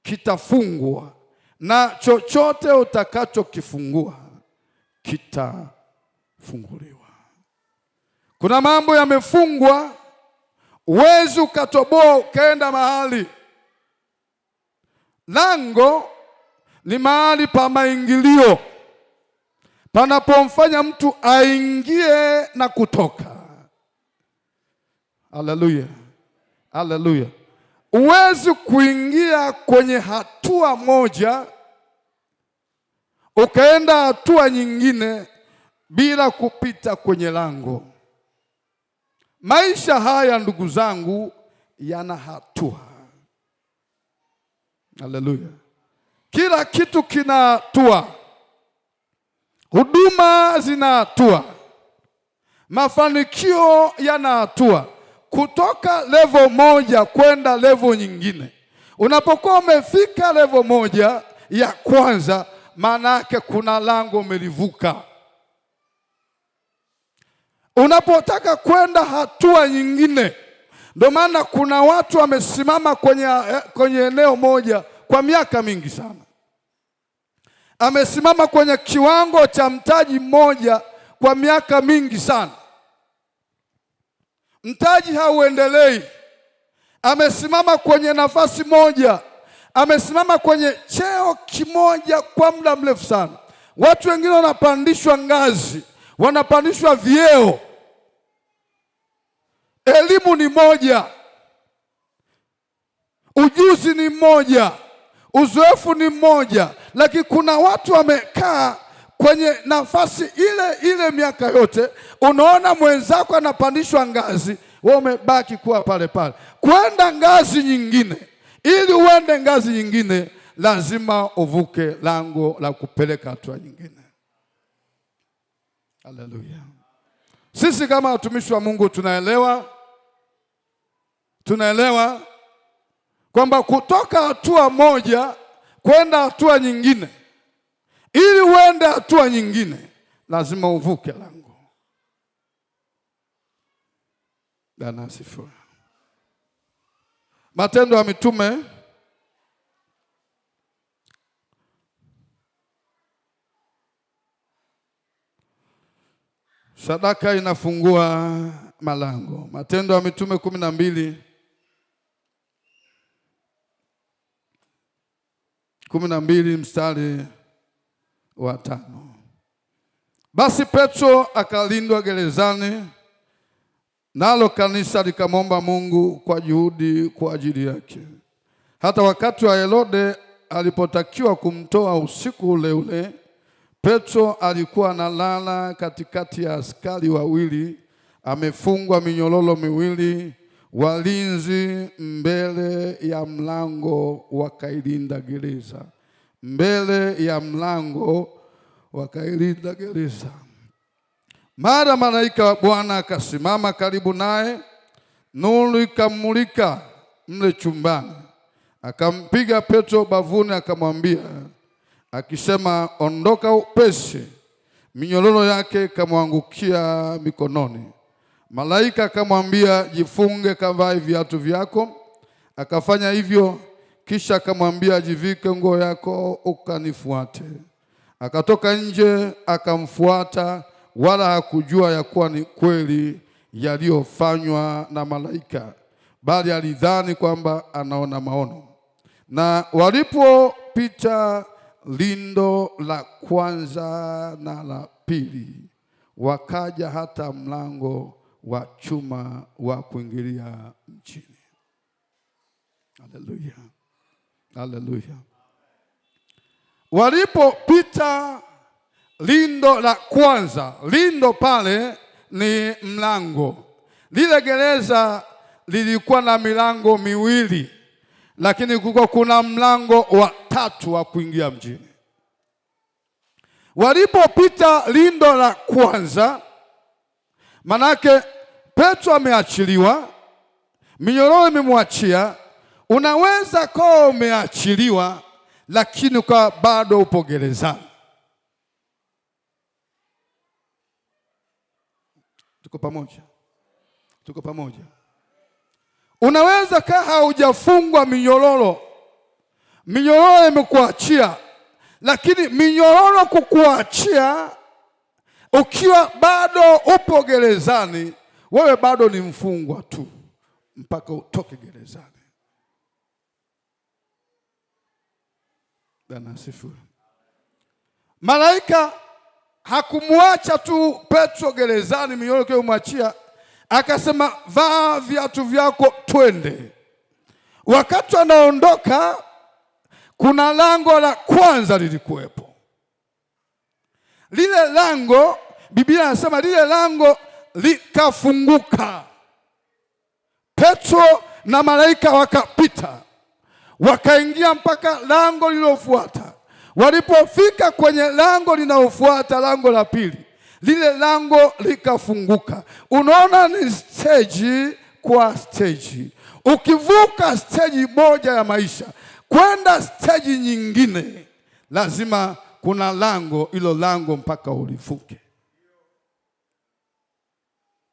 kitafungwa, na chochote utakachokifungua kitafunguliwa. Kuna mambo yamefungwa, huwezi ukatoboa ukaenda mahali. Lango ni mahali pa maingilio, panapomfanya mtu aingie na kutoka. Haleluya, haleluya. Huwezi kuingia kwenye hatua moja ukaenda hatua nyingine bila kupita kwenye lango. Maisha haya ndugu zangu yana hatua. Haleluya. Kila kitu kina hatua. Huduma zina hatua. Mafanikio yana hatua. Kutoka level moja kwenda level nyingine. Unapokuwa umefika level moja ya kwanza, maana yake kuna lango umelivuka. Unapotaka kwenda hatua nyingine, ndio maana kuna watu wamesimama kwenye eneo moja kwa miaka mingi sana. Amesimama kwenye kiwango cha mtaji mmoja kwa miaka mingi sana. Mtaji hauendelei. Amesimama kwenye nafasi moja, amesimama kwenye cheo kimoja kwa muda mrefu sana. Watu wengine wanapandishwa ngazi, wanapandishwa vyeo. Elimu ni moja, ujuzi ni mmoja, uzoefu ni mmoja, lakini kuna watu wamekaa kwenye nafasi ile ile miaka yote. Unaona mwenzako anapandishwa ngazi, wewe umebaki kuwa pale pale. Kwenda ngazi nyingine, ili uende ngazi nyingine, lazima uvuke lango la kupeleka hatua nyingine. Haleluya. Sisi kama watumishi wa Mungu tunaelewa kwamba kutoka hatua moja kwenda hatua nyingine, ili uende hatua nyingine, lazima uvuke lango. Bwana asifiwe. Matendo ya Mitume sadaka inafungua malango. Matendo ya Mitume 12 mstari wa 5. Basi Petro akalindwa gerezani, nalo kanisa likamwomba Mungu kwa juhudi kwa ajili yake. Hata wakati wa Herode alipotakiwa kumtoa usiku ule ule, Petro alikuwa analala katikati ya askari wawili, amefungwa minyororo miwili. Walinzi mbele ya mlango wakailinda gereza. Mbele ya mlango wakailinda gereza. Mara malaika wa Bwana akasimama karibu naye, nuru ikamulika mle chumbani. Akampiga Petro bavuni, akamwambia akisema, ondoka upesi. Minyororo yake ikamwangukia mikononi. Malaika akamwambia, jifunge, kavae viatu vyako. Akafanya hivyo, kisha akamwambia, jivike nguo yako ukanifuate. Akatoka nje akamfuata, wala hakujua ya kuwa ni kweli yaliyofanywa na malaika, bali alidhani kwamba anaona maono. Na walipopita lindo la kwanza na la pili, wakaja hata mlango wa chuma wa kuingilia mjini. Haleluya, haleluya. Walipopita lindo la kwanza, lindo pale ni mlango. Lile gereza lilikuwa na milango miwili, lakini kulikuwa kuna mlango wa tatu wa kuingia mjini. Walipopita lindo la kwanza, manake Petro ameachiliwa, minyororo imemwachia. Unaweza kuwa umeachiliwa lakini ukawa bado upo gerezani. Tuko pamoja? Tuko pamoja? Unaweza kuwa haujafungwa minyororo, minyororo imekuachia, lakini minyororo kukuachia ukiwa bado upo gerezani, wewe bado ni mfungwa tu mpaka utoke gerezani. Bwana asifiwe. Malaika hakumwacha tu Petro gerezani minyororo kumwachia, akasema vaa viatu vyako twende. Wakati anaondoka, kuna lango la kwanza lilikuwepo. Lile lango, Biblia inasema lile lango likafunguka. Petro na malaika wakapita, wakaingia mpaka lango lilofuata. Walipofika kwenye lango linalofuata, lango la pili, lile lango likafunguka. Unaona, ni stage kwa stage. Ukivuka stage moja ya maisha kwenda stage nyingine, lazima kuna lango, ilo lango mpaka ulivuke.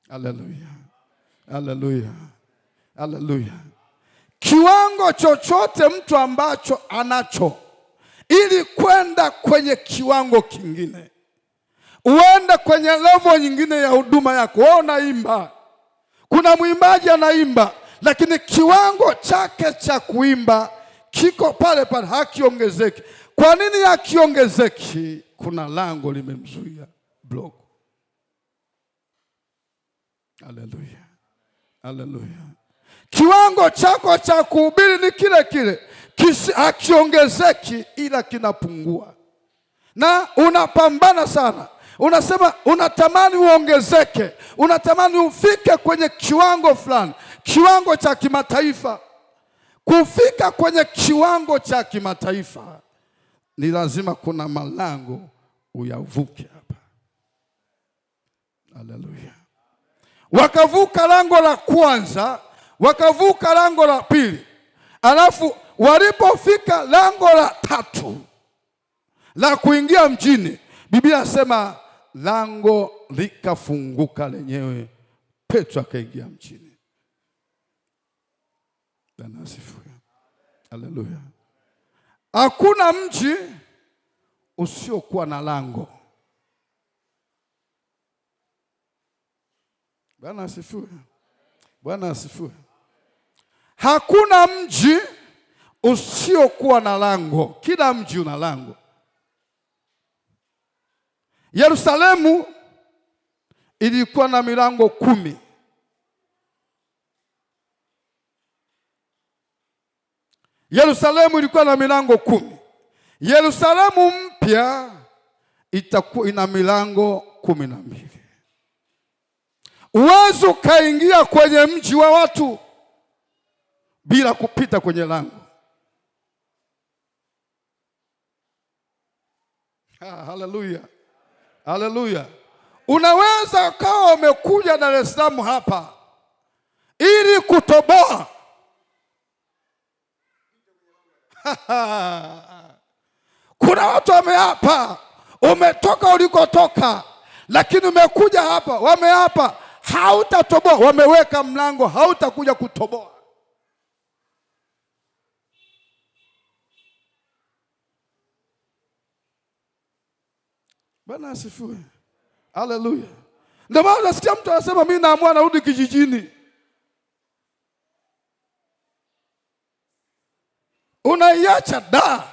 Haleluya, haleluya, haleluya. Kiwango chochote mtu ambacho anacho, ili kwenda kwenye kiwango kingine, uende kwenye level nyingine ya huduma yako. Wewe unaimba, kuna mwimbaji anaimba, lakini kiwango chake cha kuimba kiko pale pale, hakiongezeki. Kwa nini hakiongezeki? Kuna lango limemzuia, block. Haleluya, haleluya. Kiwango chako cha kuhubiri ni kile kile, hakiongezeki, ila kinapungua, na unapambana sana. Unasema unatamani uongezeke, unatamani ufike kwenye kiwango fulani, kiwango cha kimataifa. Kufika kwenye kiwango cha kimataifa ni lazima kuna malango uyavuke hapa. Haleluya. Wakavuka lango la kwanza, wakavuka lango la pili, alafu walipofika lango la tatu la kuingia mjini, Biblia inasema lango likafunguka lenyewe, Petro akaingia mjini. Bwana asifiwe. Haleluya. Hakuna mji usiokuwa na lango. Bwana asifiwe. Bwana asifiwe. Hakuna mji usiokuwa na lango. Kila mji una lango. Yerusalemu ilikuwa na milango 10. Yerusalemu ilikuwa na milango 10. Yerusalemu mpya itakuwa ina milango 12. Uwezo ukaingia kwenye mji wa watu bila kupita kwenye lango. Haleluya, haleluya. Unaweza ukawa umekuja Dar es Salaam hapa ili kutoboa. Kuna watu wameapa, umetoka ulikotoka, lakini umekuja hapa, wameapa hautatoboa, wameweka mlango, hautakuja kutoboa. Bwana asifiwe. Haleluya. Ndio maana nasikia mtu anasema mimi naamua narudi kijijini. Unaiacha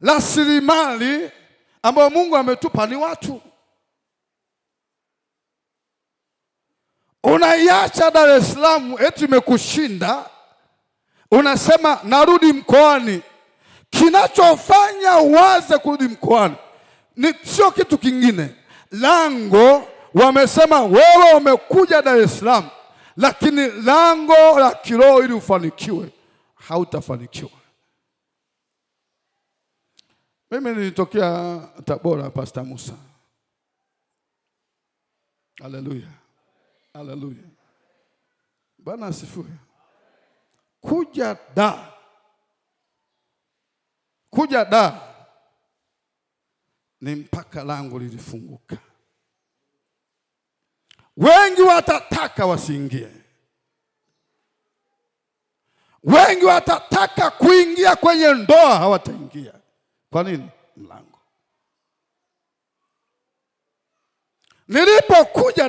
rasilimali ambayo Mungu ametupa ni watu. Unaiacha Dar es Salaam eti imekushinda, unasema narudi mkoani. Kinachofanya uwaze kurudi mkoani ni sio kitu kingine. Lango, wamesema wewe umekuja Dar es Salaam, lakini lango la kiroho ili ufanikiwe hautafanikiwa. Mimi nilitokea Tabora, Pastor Musa. Haleluya. Haleluya. Bwana asifiwe. Kuja da ni mpaka lango lilifunguka. Wengi watataka wasiingie. Wengi watataka kuingia kwenye ndoa, hawataingia. Kwa nini? Mlango. Nilipokuja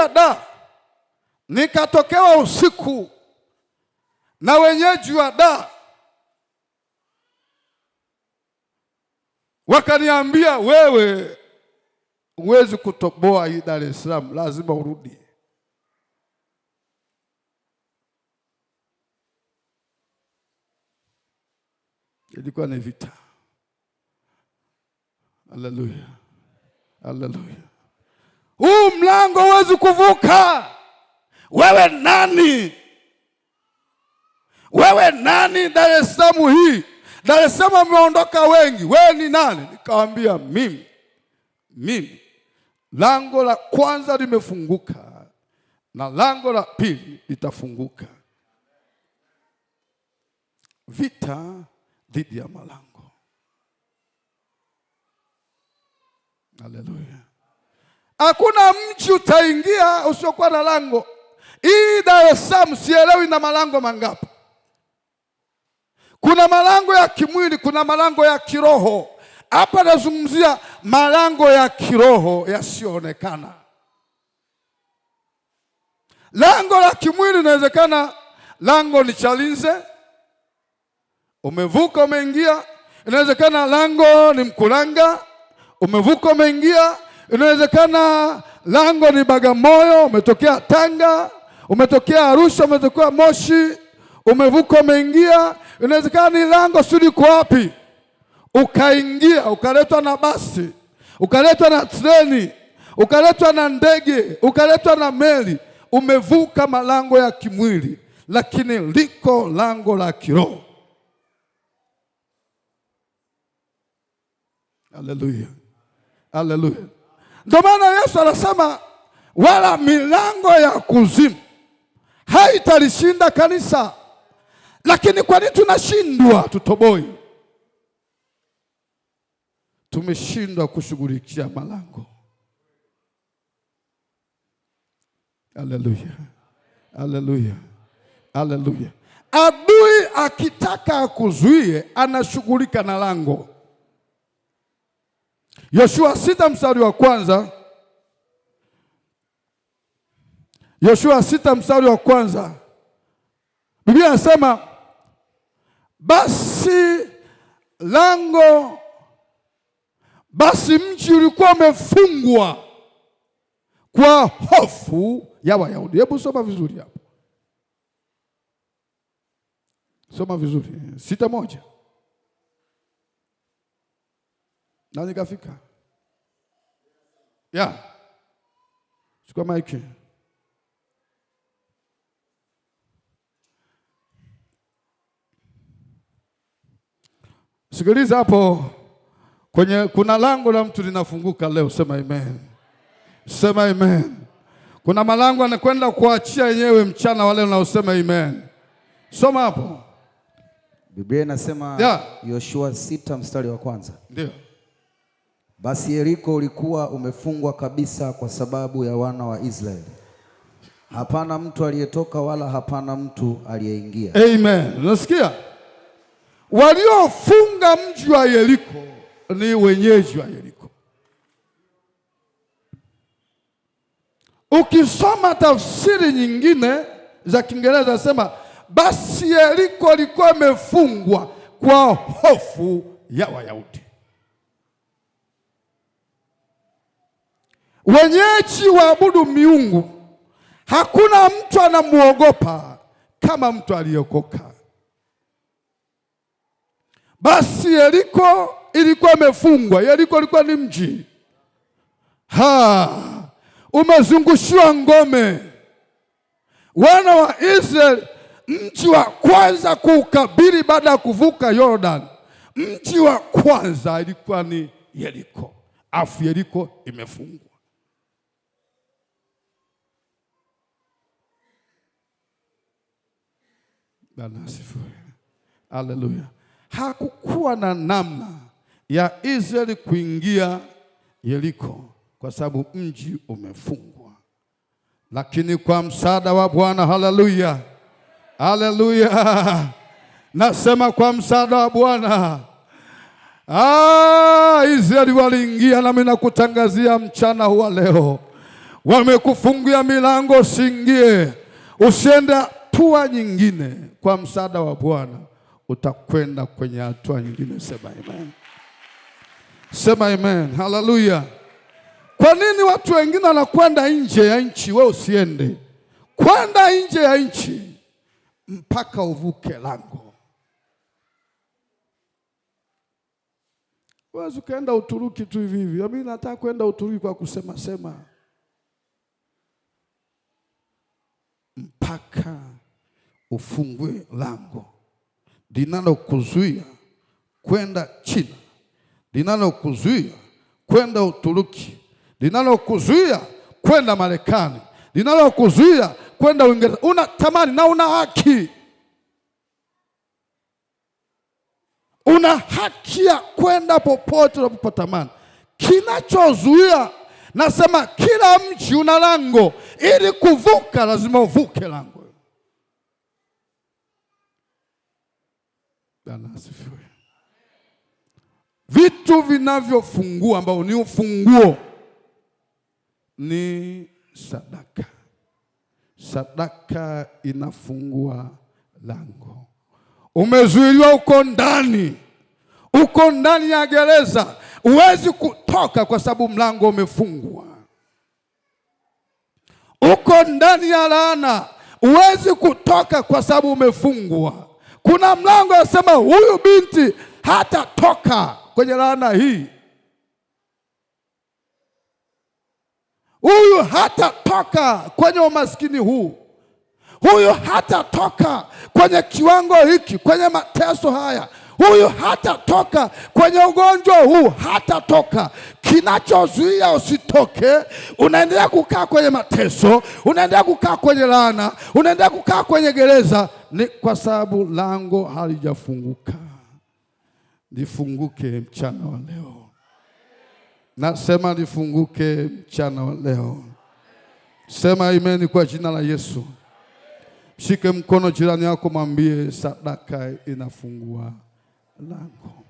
da nikatokewa usiku na wenyeji wa da, wakaniambia, wewe huwezi kutoboa hii Dar es Salaam, lazima urudi. Ilikuwa ni vita. Haleluya. Haleluya. Huu mlango huwezi kuvuka. Wewe nani? Wewe nani? Dar es Salaam hii. Dar es Salaam wameondoka wengi. Wewe ni nani? Nikamwambia mimi. Lango la kwanza limefunguka na lango la pili litafunguka. Vita dhidi ya malango. Haleluya. Hakuna mji utaingia usiokuwa na lango. Hii Dar es Salaam sielewi na malango mangapi. Kuna malango ya kimwili, kuna malango ya kiroho. Hapa nazungumzia malango ya kiroho yasiyoonekana. Lango la kimwili inawezekana lango ni Chalinze, umevuka umeingia. Inawezekana lango ni Mkulanga, umevuka umeingia. Inawezekana lango ni Bagamoyo, umetokea Tanga, umetokea Arusha, umetokea Moshi, umevuka umeingia. Inawezekana ni lango sudi kwa wapi, ukaingia, ukaletwa na basi, ukaletwa na treni, ukaletwa na ndege, ukaletwa na meli. Umevuka malango ya kimwili, lakini liko lango la kiroho. Haleluya. Haleluya. Ndio maana Yesu anasema wala milango ya kuzimu haitalishinda kanisa. Lakini kwa nini tunashindwa? Tutoboi. Tumeshindwa kushughulikia malango. Haleluya. Haleluya. Haleluya. Adui akitaka kuzuie anashughulika na lango. Yoshua 6 mstari wa kwanza. Yoshua 6 mstari wa kwanza. Biblia inasema basi mji ulikuwa umefungwa kwa hofu ya Wayahudi. Hebu soma vizuri hapo. Soma vizuri. 6:1. Na nikafika. Chukua maiki. Sikiliza hapo. Kuna lango la mtu linafunguka leo, sema amen. Sema amen. Kuna malango yanakwenda kuachia yenyewe mchana wale unaosema amen. Soma hapo. Biblia inasema Yoshua 6 mstari wa kwanza. Ndio. Basi Yeriko ulikuwa umefungwa kabisa kwa sababu ya wana wa Israeli. Hapana mtu aliyetoka wala hapana mtu aliyeingia. Amen. Unasikia? Waliofunga mji wa Yeriko ni wenyeji wa Yeriko. Ukisoma tafsiri nyingine za Kiingereza nasema basi Yeriko ilikuwa imefungwa kwa hofu ya Wayahudi. Wenyeji waabudu miungu. Hakuna mtu anamuogopa kama mtu aliyokoka. Basi Yeriko ilikuwa imefungwa. Yeriko ilikuwa ni mji. Umezungushiwa ngome. Wana wa Israeli mji wa kwanza kuukabili baada ya kuvuka Yordani, mji wa kwanza ilikuwa ni Yeriko. Afu Yeriko imefungwa. Bwana asifiwe. Haleluya. Hakukuwa na namna ya Israeli kuingia Yeriko kwa sababu mji umefungwa, lakini kwa msaada wa Bwana, haleluya, haleluya, nasema kwa msaada wa Bwana Israeli waliingia. Nami nakutangazia mchana huwa leo, wamekufungia milango, usiingie, usiende hatua nyingine. Kwa msaada wa Bwana utakwenda kwenye hatua nyingine. Sema amen. Sema amen. Haleluya. Kwa nini watu wengine wanakwenda nje ya nchi, wewe usiende? Kwenda nje ya nchi mpaka uvuke lango. Wewe ukaenda Uturuki tu hivi hivi. Mimi nataka kwenda Uturuki kwa kusema sema, mpaka ufungue lango linalokuzuia kwenda China, linalokuzuia kwenda Uturuki, linalokuzuia kwenda Marekani, linalokuzuia kwenda Uingereza. Unatamani na una haki. Una haki ya kwenda popote unapotamani. Kinachozuia, nasema kila mji una lango, ili kuvuka lazima uvuke lango. Bwana asifiwe. Vitu vinavyofungua ambao ni ufunguo ni sadaka. Sadaka inafungua lango. Umezuiliwa uko ndani ya gereza, huwezi kutoka kwa sababu mlango umefungwa. Uko ndani ya laana, huwezi kutoka kwa sababu umefungwa. Kuna mlango unasema huyu binti hatatoka kwenye laana hii, huyu hatatoka kwenye umaskini huu, huyu hatatoka kwenye kiwango hiki, kwenye mateso haya, huyu hatatoka kwenye ugonjwa huu, hatatoka. Kinachozuia usitoke, unaendelea kukaa kwenye mateso, unaendelea kukaa kwenye laana, unaendelea kukaa kwenye gereza, ni kwa sababu lango halijafunguka. Lifunguke mchana wa leo. Nasema lifunguke mchana wa leo. Sema amen kwa jina la Yesu. Shike mkono jirani yako, mwambie sadaka inafungua lango.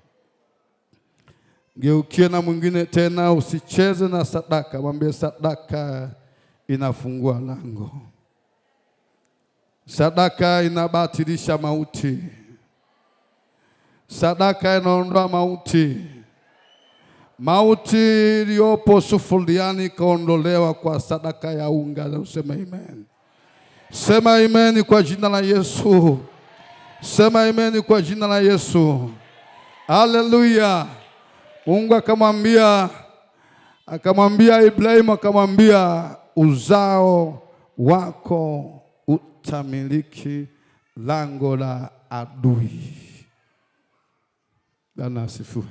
Geukie na mwingine tena, usicheze na sadaka, mwambie sadaka inafungua lango. Sadaka inabatilisha mauti. Sadaka inaondoa mauti. Mauti iliyopo sufuriani kaondolewa kwa sadaka ya unga. Useme amen. Sema amen kwa jina la Yesu. Sema amen kwa jina la Yesu. Haleluya. Mungu akamwambia Ibrahimu, akamwambia uzao wako utamiliki lango la adui. Bwana asifiwe.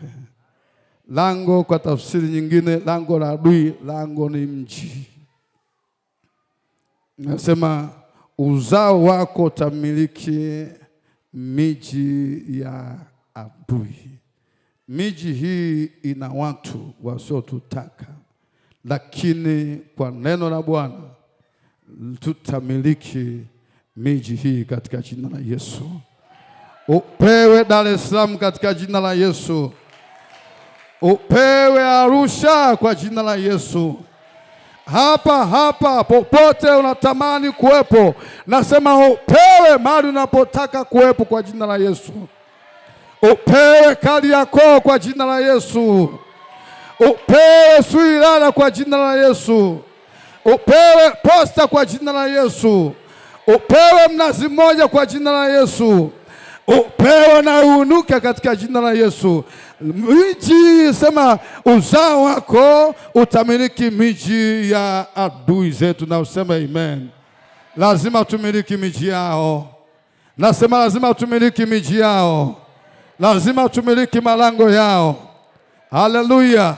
Lango kwa tafsiri nyingine, lango la adui, lango ni mji. Nasema uzao wako utamiliki miji ya adui. Miji hii ina watu wasiotutaka, lakini kwa neno la Bwana tutamiliki miji hii katika jina la Yesu. Upewe Dar es Salaam katika jina la Yesu. Upewe Arusha kwa jina la Yesu. Hapa popote unatamani kuwepo, nasema upewe mahali unapotaka kuwepo kwa jina la Yesu. Upewe Kariakoo kwa jina la Yesu. Upewe Suilala kwa jina la Yesu. Upewe Posta kwa jina la Yesu. Upewe Mnazi Mmoja kwa jina la Yesu. Upewe na uinuke katika jina la Yesu. Miji, sema uzao wako utamiliki miji ya adui zetu, na useme amen. Lazima tumiliki miji yao. Nasema lazima tumiliki miji yao, lazima tumiliki malango yao. Haleluya!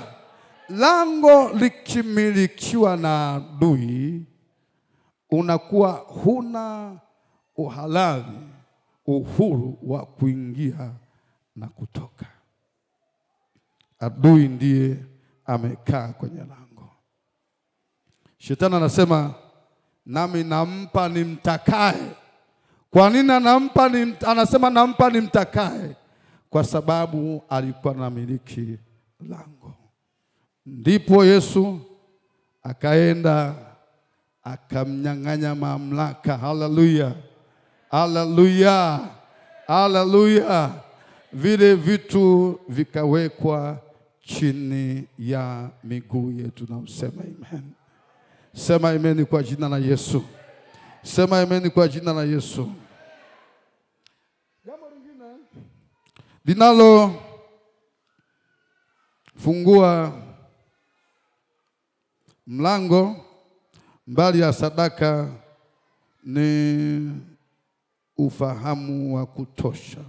Lango likimilikiwa na adui, unakuwa huna uhalali, uhuru wa kuingia na kutoka. Adui ndiye amekaa kwenye lango. Shetani anasema nami nampa nimtakaye. Kwa nini anampa anasema nampa nimtakaye? Kwa sababu alikuwa anamiliki lango. Ndipo Yesu akaenda akamnyang'anya mamlaka. Haleluya, haleluya, haleluya. Vile vitu vikawekwa chini ya miguu yetu, na usema amen. Sema amen kwa jina la Yesu. Sema amen kwa jina la Yesu. Jambo lingine linalo fungua mlango mbali ya sadaka ni ufahamu wa kutosha.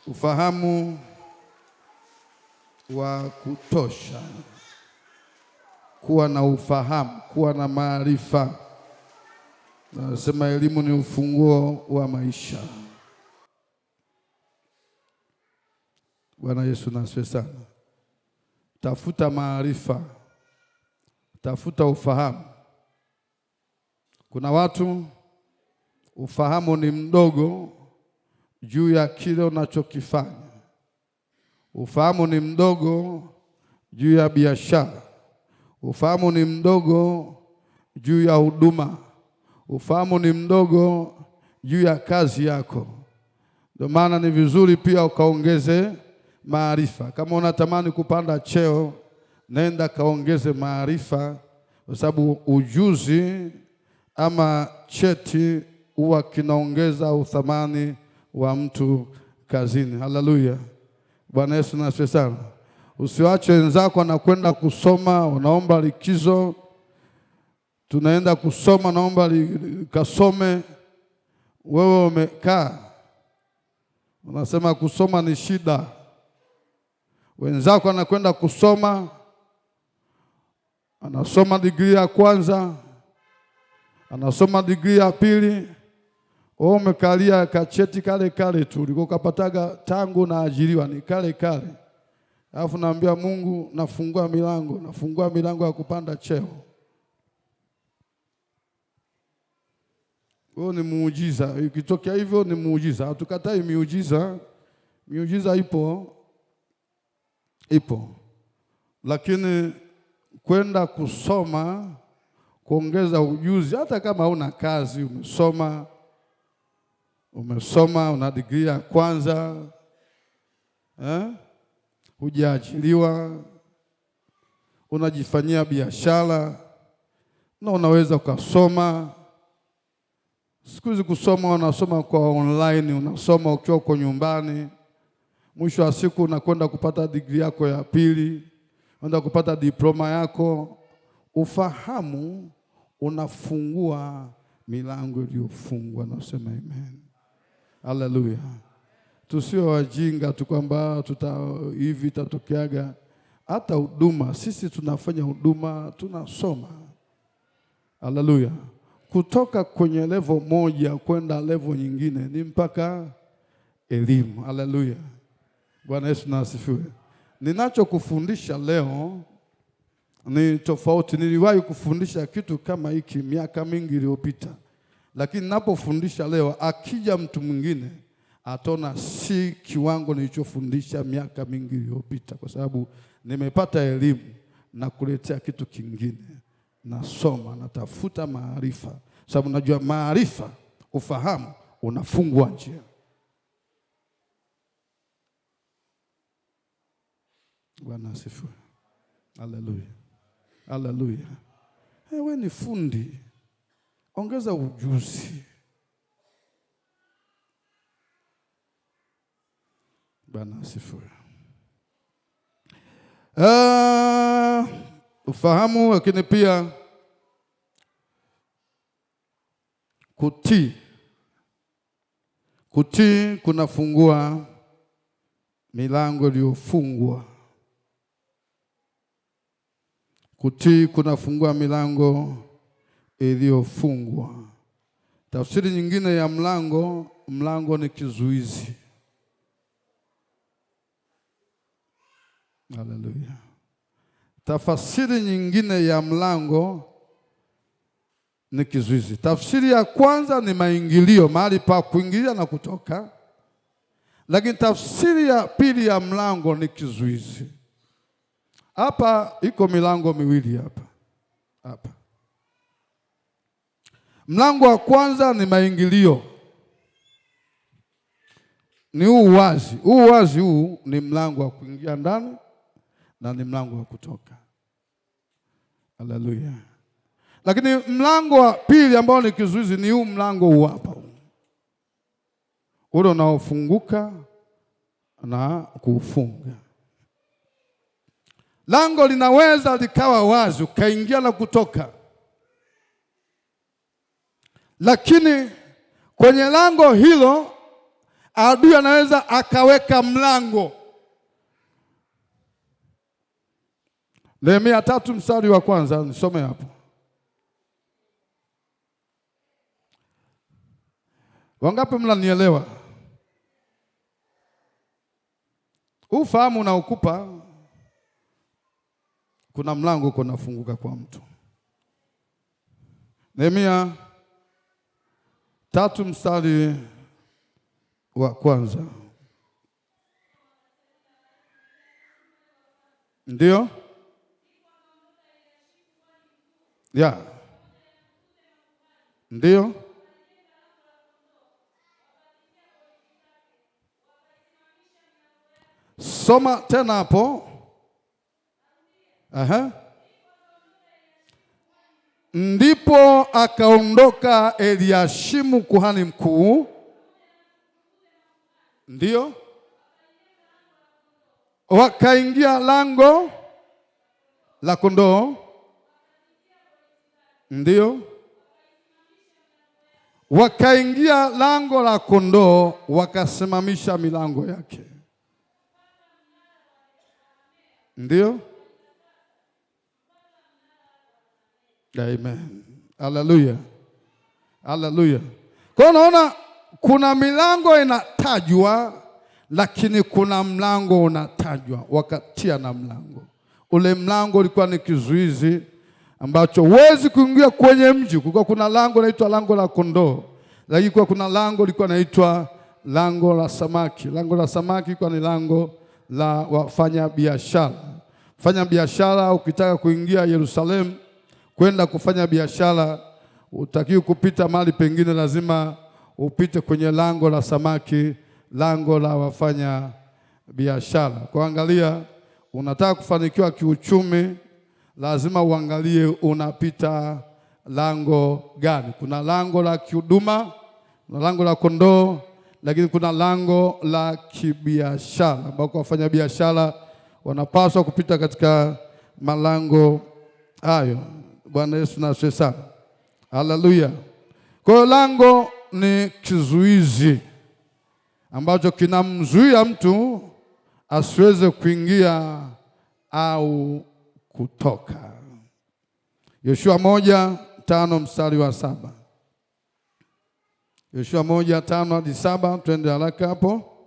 Ufahamu wa kutosha. Kuwa na ufahamu, kuwa na maarifa. Nasema elimu ni ufunguo wa maisha. Bwana Yesu asifiwe sana. Tafuta maarifa, tafuta ufahamu. Kuna watu ufahamu ni mdogo juu ya kile unachokifanya. Ufahamu ni mdogo juu ya biashara. Ufahamu ni mdogo juu ya huduma. Ufahamu ni mdogo juu ya kazi yako. Ndio maana ni vizuri pia ukaongeze maarifa. Kama unatamani kupanda cheo, nenda kaongeze maarifa, kwa sababu ujuzi ama cheti huwa kinaongeza uthamani wa mtu kazini. Haleluya. Bwana Yesu asifiwe sana. Usiwache wenzako na kwenda kusoma, unaomba likizo, tunaenda kusoma, naomba kasome. Wewe umekaa unasema kusoma ni shida. Wenzako anakwenda kusoma, anasoma degree ya kwanza, anasoma degree ya pili. Wewe umekalia kacheti kale kale tu uliko kapataga tangu na ajiriwa ni kale kale. Alafu naambia Mungu nafungua milango ya kupanda cheo. Huo ni muujiza. Ikitokea hivyo ni muujiza. Hatukatai miujiza. Miujiza ipo. Lakini kwenda kusoma, kuongeza ujuzi, hata kama huna kazi, umesoma, una degree ya kwanza, hujaajiriwa, unajifanyia biashara, na unaweza ukasoma. Siku hizi kusoma, unasoma kwa online, unasoma ukiwa uko nyumbani. Mwisho wa siku unakwenda kupata degree yako ya pili, unaenda kupata diploma yako. Ufahamu unafungua milango iliyofungwa, na usema amen. Haleluya. Tusio wajinga tu kwamba hivi itatokeaga. Hata huduma, sisi tunafanya huduma, tunasoma. Haleluya. Kutoka kwenye level moja kwenda level nyingine ni mpaka elimu. Haleluya. Bwana Yesu asifiwe. Ninachokufundisha leo ni tofauti. Niliwahi kufundisha kitu kama hiki miaka mingi iliyopita. Lakini ninapofundisha leo, akija mtu mwingine ataona si kiwango nilichofundisha miaka mingi iliyopita, kwa sababu nimepata elimu na kuletea kitu kingine. Nasoma, natafuta maarifa, sababu najua maarifa, ufahamu unafungua njia. Bwana asifiwe. Haleluya. Haleluya. Wewe ni fundi, ongeza ujuzi. Bwana asifiwe. Ufahamu, lakini pia kutii. Kutii kunafungua milango iliyofungwa. Kutii kunafungua milango iliyofungwa. Tafsiri nyingine ya mlango, mlango ni kizuizi. Haleluya. Tafsiri nyingine ya mlango ni kizuizi. Tafsiri ya kwanza ni maingilio, mahali pa kuingilia na kutoka. Lakini tafsiri ya pili ya mlango ni kizuizi. Hapa iko milango miwili hapa. Hapa. Mlango wa kwanza ni maingilio. Ni uwazi. Uwazi huu ni mlango wa kuingia ndani na ni mlango wa kutoka. Haleluya. Lakini mlango wa pili ambao ni kizuizi ni huu mlango huu hapa. Ule unaofunguka na kuufunga. Lango linaweza likawa wazi ukaingia na kutoka. Lakini kwenye lango hilo adui anaweza akaweka mlango. Nehemia 3 mstari wa kwanza, nisome hapo. Wangapi mnanielewa? Ufahamu unaokupa kuna mlango uko unafunguka kwa mtu. Nehemia 3 mstari wa kwanza. Ndio? Ya. Ndio? Soma tena hapo. Aha. Ndipo akaondoka Eliashimu kuhani mkuu. Ndio? Wakaingia lango la kondoo. Ndio? Wakaingia lango la kondoo, wakasimamisha milango yake. Ndio? Amen. Haleluya. Haleluya. Kwa unaona kuna milango inatajwa, lakini kuna mlango unatajwa, wakatia na mlango. Ule mlango ulikuwa ni kizuizi ambacho huwezi kuingia kwenye mji. Kulikuwa kuna lango linaitwa lango la kondoo, lakini kuna lango lilikuwa linaitwa lango la samaki. Lango la samaki lilikuwa ni lango la wafanya biashara. Fanya biashara, ukitaka kuingia Yerusalemu kwenda kufanya biashara, utakiwa kupita mahali pengine, lazima upite kwenye lango la samaki, lango la wafanya biashara. Kwa angalia, unataka kufanikiwa kiuchumi, lazima uangalie unapita lango gani. Kuna lango la kihuduma, kuna lango la kondoo, lakini kuna lango la kibiashara ambako wafanya biashara wanapaswa kupita katika malango hayo. Bwana Yesu na asifiwe sana. Haleluya. Kwa hiyo lango ni kizuizi ambacho kinamzuia mtu asiweze kuingia au kutoka. Yoshua 1:5 mstari wa 7. Yoshua 1:5 hadi 7, twende haraka hapo.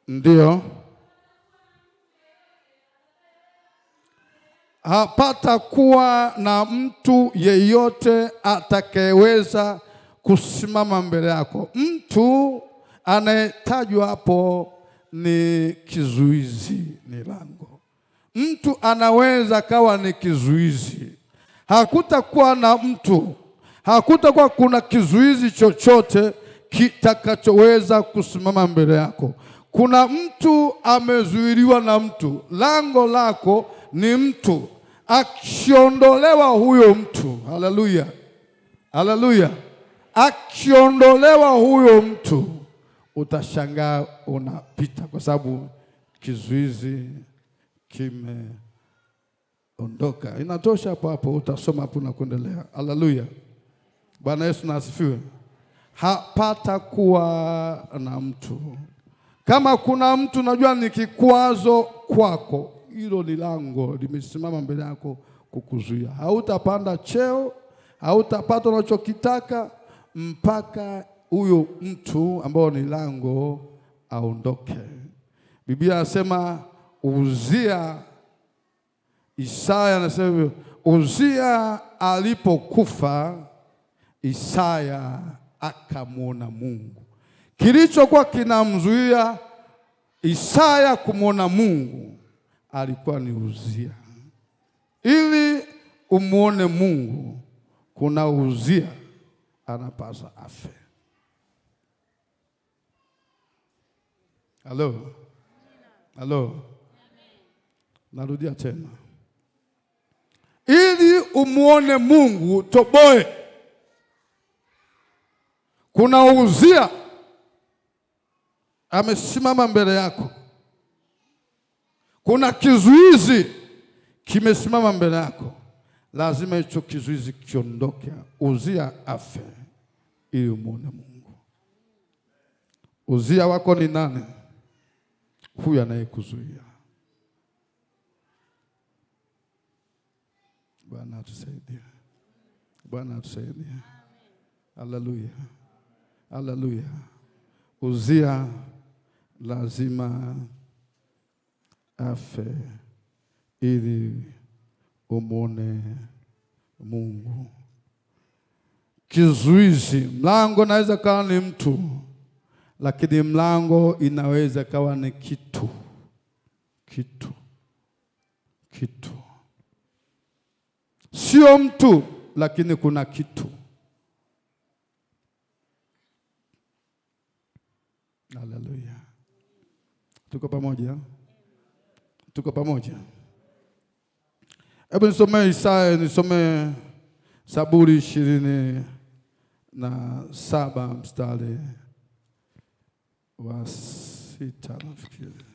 Ndio. Hapata kuwa na mtu yeyote atakayeweza kusimama mbele yako. Mtu anayetajwa hapo ni kizuizi, ni lango. Mtu anaweza kawa ni kizuizi. Hakutakuwa na mtu, hakutakuwa kuna kizuizi chochote kitakachoweza kusimama mbele yako. Kuna mtu amezuiliwa na mtu. Lango lako ni mtu. Akiondolewa huyo mtu, haleluya, haleluya, akiondolewa huyo mtu, utashangaa unapita, kwa sababu kizuizi kimeondoka. Inatosha hapo hapo, utasoma hapo na kuendelea. Haleluya. Bwana Yesu na asifiwe. Hapata kuwa na mtu. Kama kuna mtu najua ni kikwazo kwako, hilo ni lango limesimama mbele yako kukuzuia. Hautapanda cheo, hautapata unachokitaka mpaka huyo mtu ambao ni lango aondoke. Biblia inasema Uzia, Isaya anasema Uzia alipokufa Isaya akamwona Mungu. Kilichokuwa kinamzuia Isaya kumwona Mungu alikuwa ni Uzia. Ili umuone Mungu, kuna Uzia anapaswa afe. Halo. Halo. Narudia tena. Ili umuone Mungu, toboe, kuna Uzia amesimama mbele yako. Kuna kizuizi kimesimama mbele yako. Lazima hicho kizuizi kiondoke. Uzia afe ili umuone Mungu. Uzia wako ni nani? Huyu anayekuzuia. Bwana atusaidie. Bwana atusaidie. Haleluya. Haleluya. Uzia lazima afe ili umuone Mungu. Kizuizi, mlango naweza kawa ni mtu, lakini mlango inaweza kawa ni kitu. Sio mtu, lakini kuna kitu. Haleluya. Tuko pamoja? Tuko pamoja? Hebu nisome Isaya, nisome Zaburi 27 mstari wa 6 nafikiri.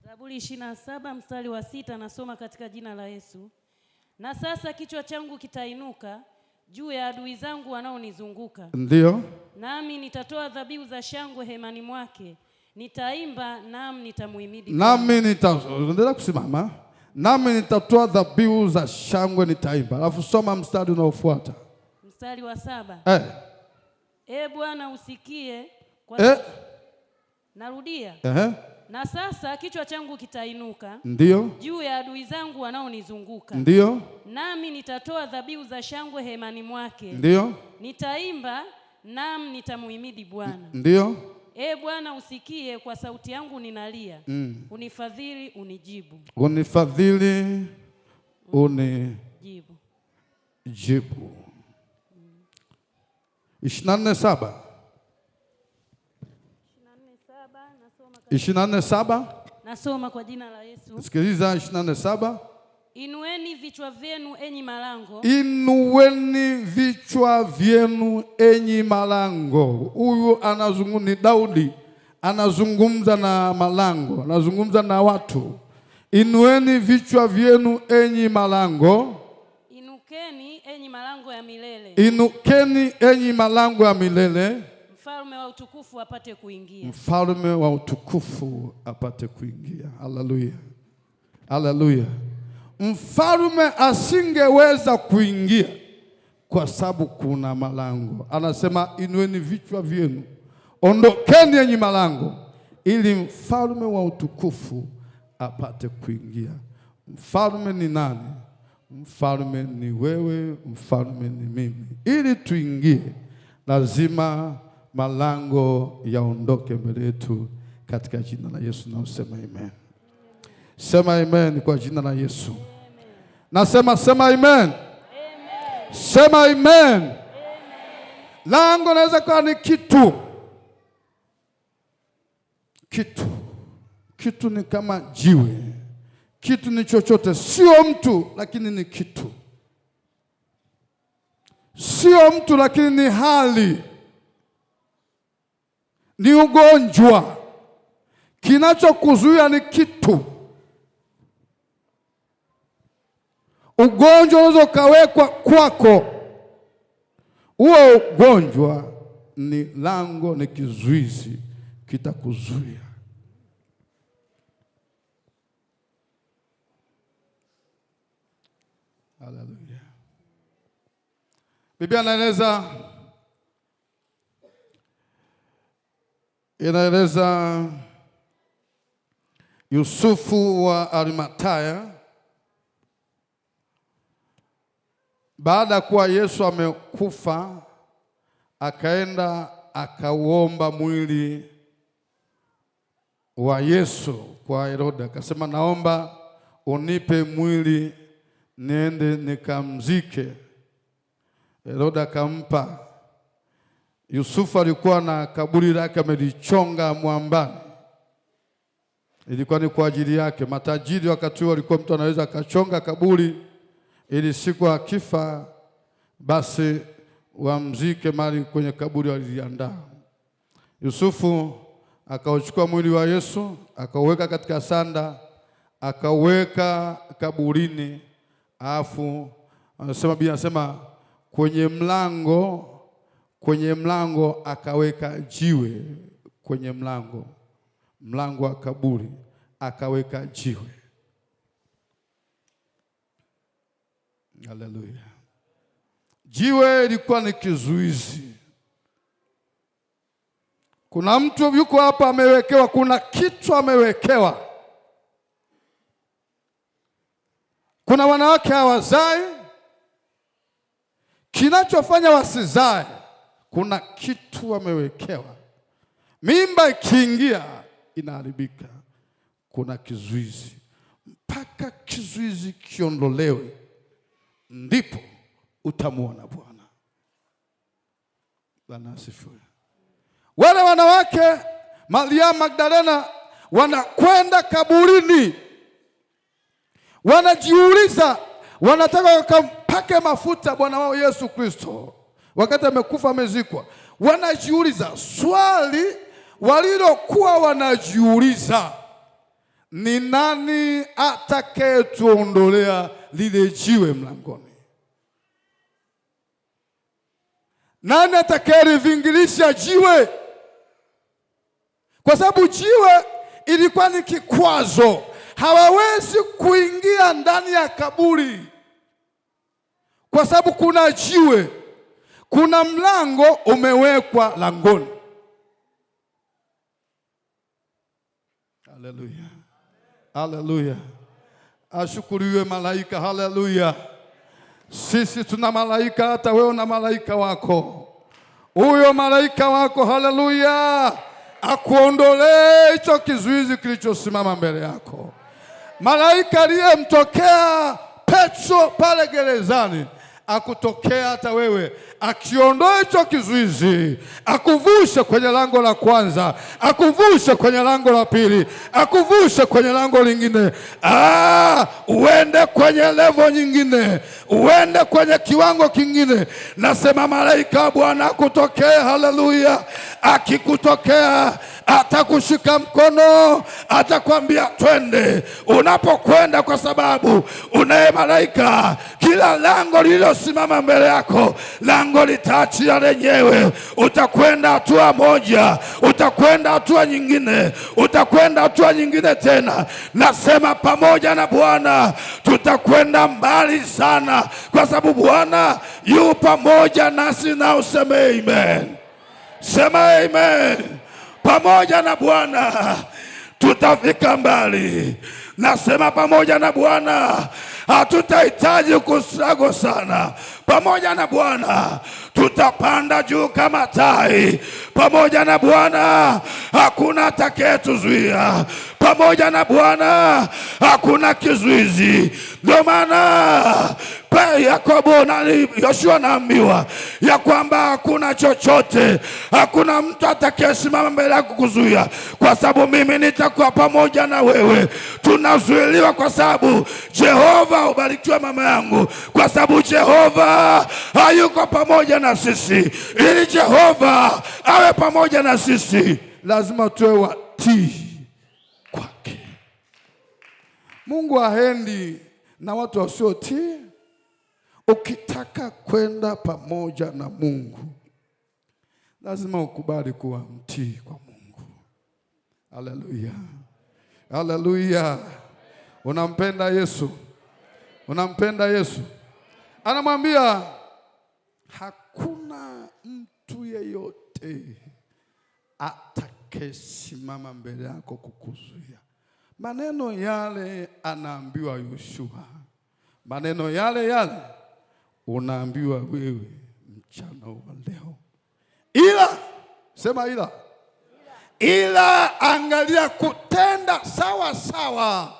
Zaburi 27 mstari wa 6 nasoma katika jina la Yesu. Na sasa kichwa changu kitainuka juu ya adui zangu wanaonizunguka. Ndio. Nami nitatoa dhabihu za shangwe hemani mwake. Nitaimba nami nitamuhimidi. Endelea kusimama. Nami nitatoa dhabihu za shangwe nitaimba. Alafu soma mstari unaofuata. Mstari wa 7. Bwana usikie kwa Narudia. Na sasa kichwa changu kitainuka. Ndio. Juu ya adui zangu wanaonizunguka. Ndio. Nami nitatoa dhabihu za shangwe hemani mwake. Ndio. Nitaimba nami nitamuhimidi Bwana. Ndio. Bwana usikie kwa sauti yangu ninalia. Unifadhili unijibu. Unifadhili unijibu. 24:7. 24:7. Nasoma kwa jina la Yesu. Sikiliza 24:7. Inueni vichwa vyenu enyi malango. Inueni vichwa vyenu enyi malango. Huyu anazungumza, ni Daudi anazungumza na malango, anazungumza na watu. Inueni vichwa vyenu enyi malango. Inukeni enyi malango ya milele. Inukeni enyi malango ya milele. Mfalme wa utukufu apate kuingia. Mfalme wa utukufu apate kuingia. Haleluya. Haleluya. Mfalme asingeweza kuingia kwa sababu kuna malango. Anasema inueni vichwa vyenu, ondokeni enyi malango, ili mfalme wa utukufu apate kuingia. Mfalme ni nani? Mfalme ni wewe, mfalme ni mimi. Ili tuingie, lazima malango yaondoke mbele yetu katika jina la Yesu. Na usema amen. Sema amen kwa jina la Yesu. Nasema sema amen. Amen. Sema amen. Amen. Lango naweza kuwa ni kitu. Kitu ni kama jiwe. Kitu ni chochote, sio mtu lakini ni kitu. Sio mtu lakini ni hali. Ni ugonjwa. Kinachokuzuia ni kitu. Ugonjwa unaweza ukawekwa kwako Huo ugonjwa ni lango, ni kizuizi, kitakuzuia. Haleluya. Biblia inaeleza Yusufu wa Arimataya, baada ya kuwa Yesu amekufa, akaenda akauomba mwili wa Yesu kwa Herode. Akasema, naomba unipe mwili niende nikamzike. Herode akampa. Yusufu alikuwa na kaburi lake amelichonga mwambani. Ilikuwa ni kwa ajili yake. Matajiri wakati huo walikuwa mtu anaweza akachonga kaburi ili siku akifa basi wamzike mali kwenye kaburi waliliandaa. Yusufu akauchukua mwili wa Yesu, akauweka katika sanda, akauweka kaburini. Alafu Biblia anasema kwenye mlango akaweka jiwe, kwenye mlango wa kaburi akaweka jiwe. Haleluya. Jiwe ilikuwa ni kizuizi. Kuna mtu yuko hapa amewekewa, kuna kitu amewekewa. Kuna wanawake hawazai, kinachofanya wasizae, kuna kitu wamewekewa. Mimba ikiingia inaharibika, kuna kizuizi. Mpaka kizuizi kiondolewe ndipo utamuona Bwana. Bwana asifiwe. Wale wanawake Maria Magdalena wanakwenda kaburini, wanajiuliza, wanataka wakampake mafuta Bwana wao Yesu Kristo wakati amekufa, amezikwa. Wanajiuliza swali walilokuwa wanajiuliza, ni nani atakayetuondolea lile jiwe mlangoni? Nani atakayelivingilisha jiwe? Kwa sababu jiwe ilikuwa ni kikwazo, hawawezi kuingia ndani ya kaburi kwa sababu kuna jiwe, kuna mlango umewekwa langoni. Haleluya, haleluya, ashukuriwe malaika. Haleluya. Sisi tuna malaika, hata wewe una malaika wako. Huyo malaika wako, haleluya, akuondolee hicho kizuizi kilichosimama mbele yako. Malaika aliyemtokea Petro pale gerezani akutokea hata wewe, akiondoa hicho kizuizi, akuvushe kwenye lango la kwanza, akuvushe kwenye lango la pili, akuvushe kwenye lango lingine. Uende kwenye level nyingine, uende kwenye kiwango kingine. Nasema malaika wa Bwana akutokea. Haleluya. Akikutokea atakushika mkono, atakwambia twende unapokwenda, kwa sababu unaye malaika. Kila lango lililosimama mbele yako, lango litaachia lenyewe. Utakwenda hatua moja, utakwenda hatua nyingine, utakwenda hatua nyingine tena. Nasema pamoja na Bwana tutakwenda mbali sana, kwa sababu Bwana yu pamoja nasi. Na useme amen. Sema amen. Pamoja na Bwana tutafika mbali. Nasema pamoja na Bwana hatutahitaji kusago sana. Pamoja na Bwana tutapanda juu kama tai. Pamoja na Bwana hakuna atakayetuzuia. Pamoja na Bwana hakuna kizuizi. Ndio maana Yakobo na Yoshua naambiwa ya kwamba hakuna chochote, hakuna mtu atakayesimama mbele yako kuzuia, kwa sababu mimi nitakuwa pamoja na wewe. Tunazuiliwa kwa sababu Jehova, ubarikiwe mama yangu, kwa sababu Jehova hayuko pamoja na sisi. Ili Jehova awe pamoja na sisi, lazima tuwe watii kwake. Mungu haendi na watu wasiotii. ukitaka kwenda pamoja na Mungu lazima ukubali kuwa mtii kwa Mungu. Haleluya, haleluya. Unampenda Yesu? Unampenda Yesu? Anamwambia hakuna mtu yeyote atakayesimama mbele yako kukuzuia. Maneno yale anaambiwa Yoshua, maneno yale yale unaambiwa wewe mchana wa leo. Ila, sema ila angalia kutenda sawa sawa.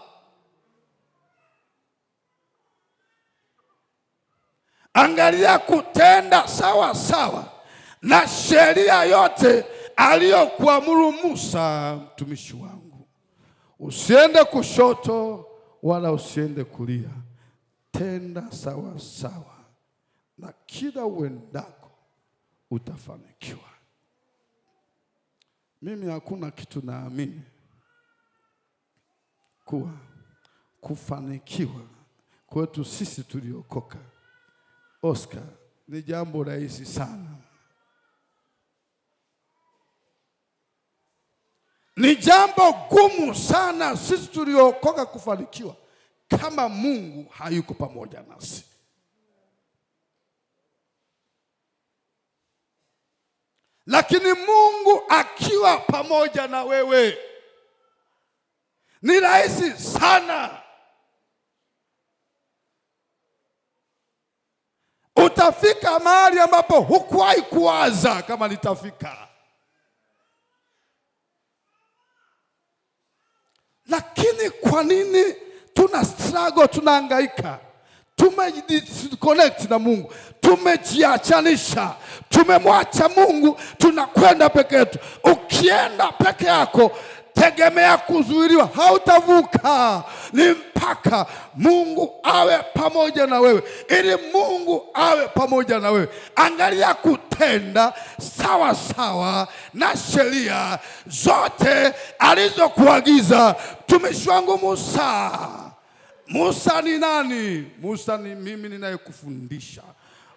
Angalia kutenda sawa sawa na sheria yote aliyokuamuru Musa mtumishi wangu. Usiende kushoto wala usiende kulia. Tenda sawa sawa na kila uendako utafanikiwa. Mimi hakuna kitu naamini kuwa kufanikiwa kwetu sisi tuliokoka, Oscar, ni jambo rahisi sana. Ni jambo gumu sana sisi tuliokoka kufanikiwa kama Mungu hayuko pamoja nasi. Lakini Mungu akiwa pamoja na wewe ni rahisi sana. Utafika mahali ambapo hukuwahi kuwaza kama nitafika. Lakini kwa nini tuna struggle, tunahangaika? Tumejidisconnect na Mungu, tumejiachanisha, tumemwacha Mungu, tunakwenda peke yetu. Ukienda peke yako tegemea kuzuiliwa, hautavuka. Ni mpaka Mungu awe pamoja na wewe. Ili Mungu awe pamoja na wewe, angalia kutenda sawa sawa na sheria zote alizokuagiza mtumishi wangu Musa. Musa ni nani? Musa ni mimi ninayekufundisha.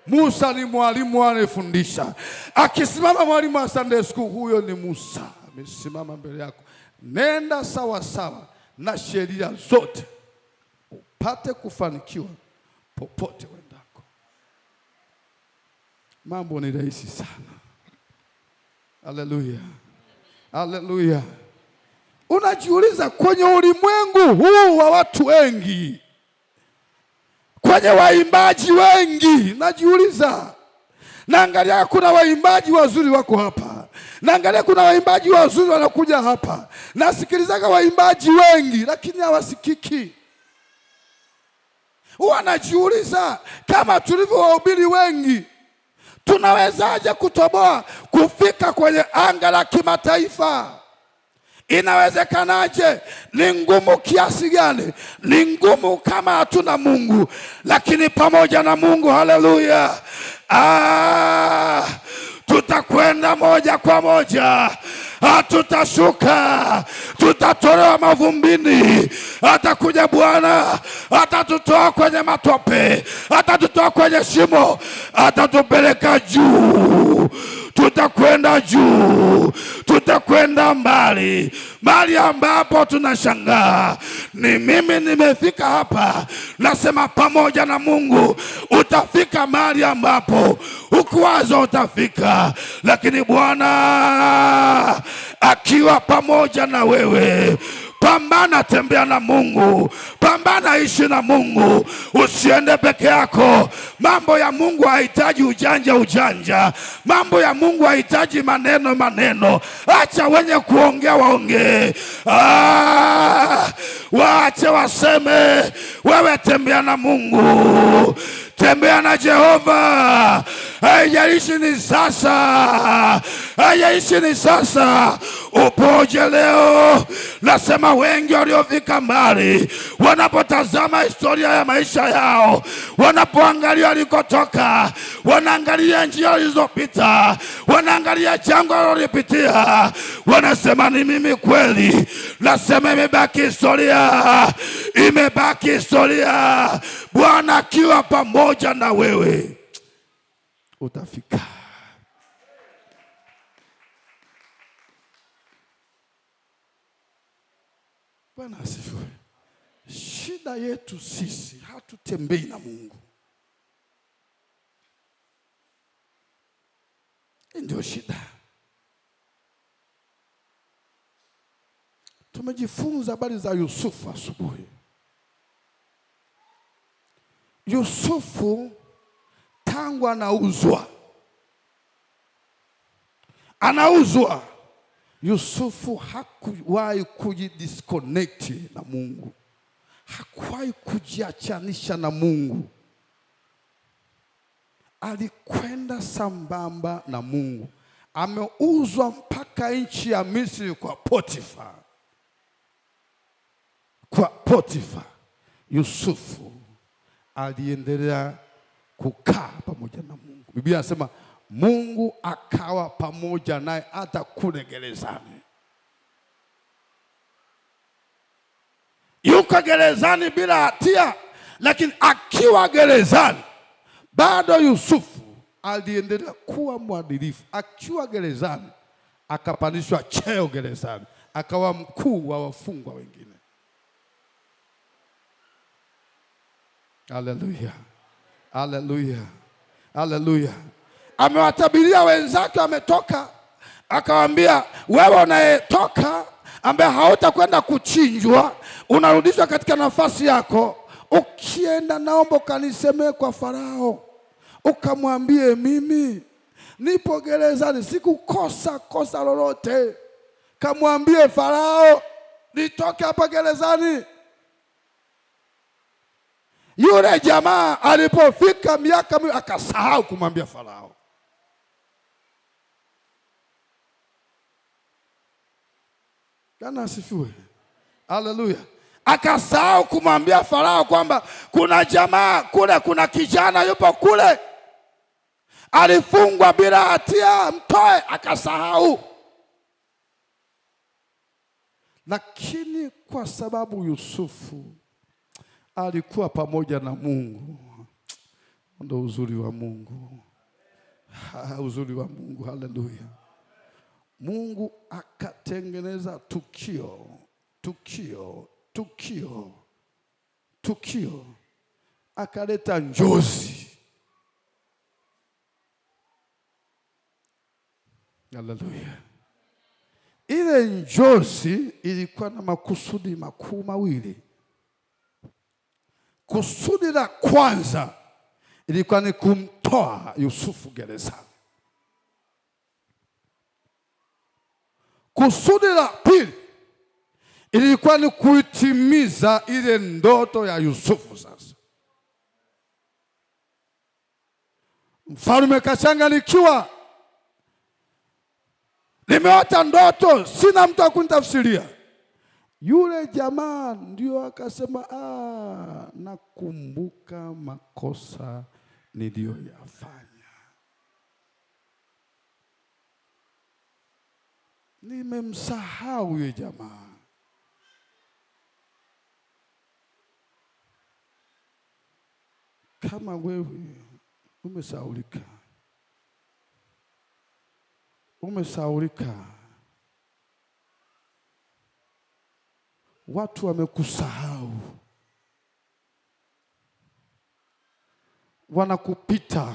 Musa ni mwalimu anayefundisha. Akisimama mwalimu wa Sunday school, huyo ni Musa. Amesimama mbele yako. Nenda sawa sawa na sheria zote upate kufanikiwa popote wendako. Mambo ni rahisi sana. Haleluya, haleluya. Unajiuliza kwenye ulimwengu huu wa watu wengi, kwenye waimbaji wengi, najiuliza, naangalia kuna waimbaji wazuri wako hapa, naangalia kuna waimbaji wazuri wanakuja hapa, nasikilizaga waimbaji wengi lakini hawasikiki. Wanajiuliza kama tulivyo wahubiri wengi, tunawezaje kutoboa kufika kwenye anga la kimataifa? Inawezekanaje? Ni ngumu kiasi gani? Ni ngumu kama hatuna Mungu. Lakini pamoja na Mungu, haleluya, tutakwenda moja kwa moja. Hatutashuka, tutatolewa mavumbini. Atakuja Bwana, atatutoa kwenye matope, atatutoa kwenye shimo, atatupeleka juu. Tutakwenda juu, tutakwenda mbali, mahali ambapo tunashangaa. Ni mimi nimefika hapa, nasema pamoja na Mungu utafika mahali ambapo hukuwaza utafika. Lakini Bwana akiwa pamoja na wewe, pambana, tembea na Mungu, pambana, ishi na Mungu, usiende peke yako. Mambo ya Mungu hahitaji ujanja. Mambo ya Mungu hahitaji maneno. Acha wenye kuongea waongee. Waache waseme. Wewe tembea na Mungu, tembea na Jehova. Haijalishi ni sasa, haijalishi ni sasa, upoje leo. Nasema wengi waliofika mbali, wanapotazama historia ya maisha yao, wanapoangalia walikotoka, wanaangalia njia walizopita, wanaangalia jangwa walipitia, wanasema ni mimi kweli. Nasema imebaki historia, imebaki historia. Bwana akiwa pamoja na wewe utafika. Bwana asifiwe. Shida yetu sisi hatutembei na Mungu. Ndio shida. Tumejifunza habari za Yusufu asubuhi. Yusufu tangu anauzwa, Yusufu hakuwahi kujidisconnect na Mungu. Hakuwahi kujiachanisha na Mungu. Alikwenda sambamba na Mungu. Ameuzwa mpaka nchi ya Misri kwa Potifa. Yusufu aliendelea kukaa pamoja na Mungu. Biblia inasema Mungu akawa pamoja naye hata kule gerezani. Yuko gerezani bila hatia, lakini akiwa gerezani bado Yusufu aliendelea kuwa mwadilifu. Akiwa gerezani akapandishwa cheo gerezani, akawa mkuu wa wafungwa wengine. Haleluya, haleluya, haleluya. Amewatabiria wenzake, ametoka akawaambia, wewe unayetoka ambaye hautakwenda kuchinjwa, unarudishwa katika nafasi yako. Ukienda naomba ukanisemee kwa Farao, ukamwambie mimi nipo gerezani, sikukosa kosa lolote. Kamwambie Farao nitoke hapa gerezani. Yule jamaa alipofika miaka miwili akasahau kumwambia Farao. Bwana asifiwe. Haleluya. Akasahau kumwambia Farao kwamba kuna jamaa kule, kuna kijana yupo kule, alifungwa bila hatia, mtoe. Akasahau. Lakini kwa sababu Yusufu alikuwa pamoja na Mungu, ndio uzuri wa Mungu. Uzuri wa Mungu, haleluya. Mungu akatengeneza tukio, akaleta njozi. Haleluya. Ile njozi ilikuwa na makusudi makuu mawili. Kusudi la kwanza ilikuwa ni kumtoa Yusufu gerezani. Kusudi la pili ilikuwa ni kuitimiza ile ndoto ya Yusufu. Sasa mfalme kachanganyikiwa, nimeota ndoto, sina mtu akunitafsiria. Yule jamaa ndio akasema, nakumbuka makosa niliyoyafanya. Nimemsahau yule jamaa. Kama wewe umesahaulika, watu wamekusahau, wanakupita,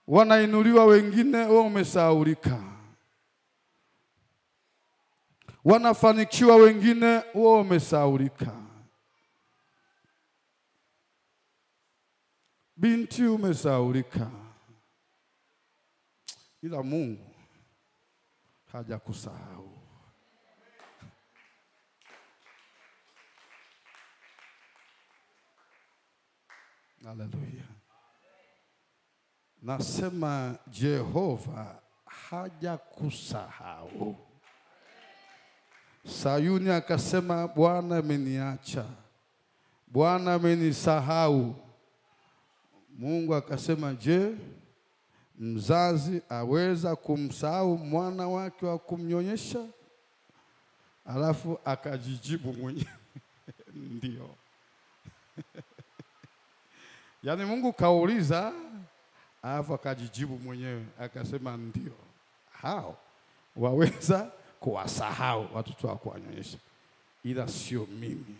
wanainuliwa wengine, wewe umesahaulika. Wanafanikiwa wengine, wewe umesahaulika. Binti umesahaulika, ila Mungu hajakusahau. Haleluya. Nasema Jehova hajakusahau. Sayuni akasema Bwana ameniacha, Bwana amenisahau. Mungu akasema, je, mzazi aweza kumsahau mwana wake wa kumnyonyesha? alafu akajijibu mwenyewe ndio. Yaani Mungu kauliza, alafu akajijibu mwenyewe akasema ndio. Hao waweza kuwasahau watoto wako kuwanyonyesha, ila sio mimi.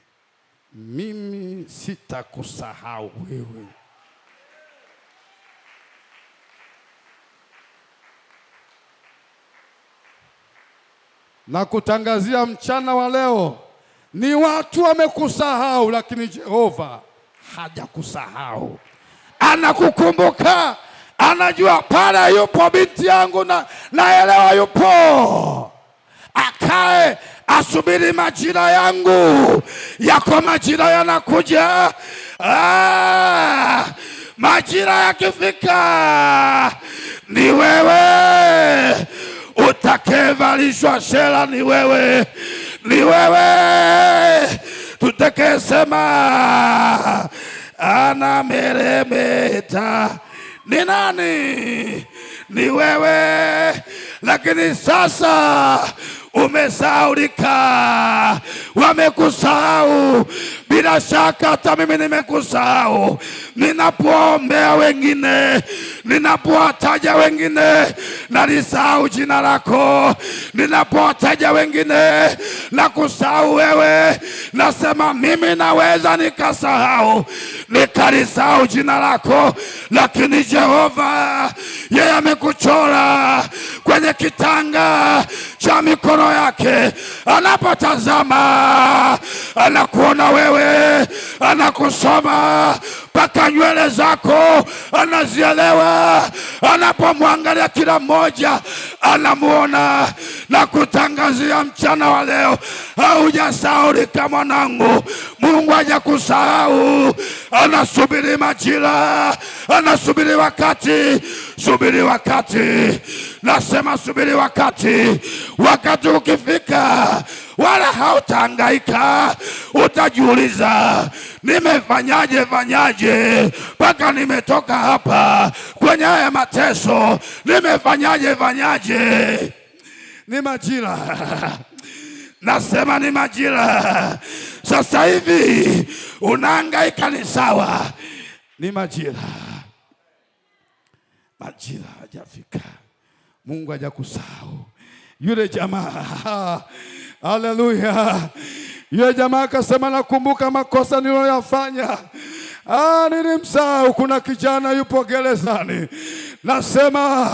Mimi sitakusahau wewe. Na kutangazia mchana wa leo, ni watu wamekusahau, lakini Jehova hajakusahau. Anakukumbuka, anajua pale yupo binti yangu, naelewa yupo. Akae asubiri majira yangu. Yako majira yanakuja. Majira yakifika, ni wewe utakayevalishwa shela, ni wewe, ni wewe tutakayesema anameremeta. Ni nani? Ni wewe. Lakini sasa umesahaulika, wamekusahau. Bila shaka hata mimi nimekusahau. Ninapoombea wengine, ninapowataja wengine, nalisahau jina lako. Ninapowataja wengine, nakusahau wewe. Nasema mimi naweza nikasahau, nikalisahau jina lako, lakini Jehova yeye amekuchora kwenye kitanga cha mikono yake. Anapotazama anakuona wewe, anakusoma mpaka nywele zako anazielewa. Anapomwangalia kila mmoja anamuona. Na kutangazia mchana wa leo, haujasahaulika mwanangu. Mungu hajakusahau. Anasubiri majira, anasubiri wakati. Subiri wakati. Nasema subiri wakati. Wakati ukifika, wala hautahangaika. Utajiuliza, nimefanyaje mpaka nimetoka hapa kwenye haya mateso? Nimefanyaje? Ni majira. Nasema ni majira. Sasa hivi unahangaika, ni sawa. Ni majira. Majira hajafika. Mungu hajakusahau. Yule jamaa, haleluya, yule jamaa akasema, nakumbuka makosa niliyoyafanya. Nilimsahau. Kuna kijana yupo gerezani. Nasema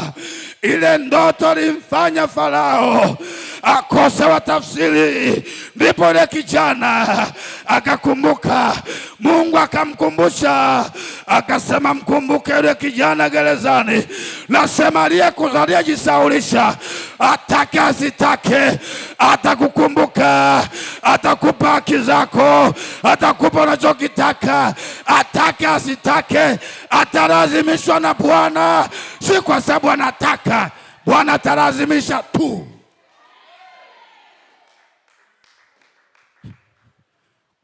ile ndoto ilimfanya Farao akose watafsiri. Ndipo ile kijana akakumbuka. Mungu akamkumbusha, akasema mkumbuke yule kijana gerezani. Nasema aliyekuzalia jisaulisha, atake asitake, atakukumbuka. Atakupa haki zako, atakupa unachokitaka. Atake asitake, atalazimishwa na Bwana. Si kwa sababu anataka, Bwana atalazimisha tu.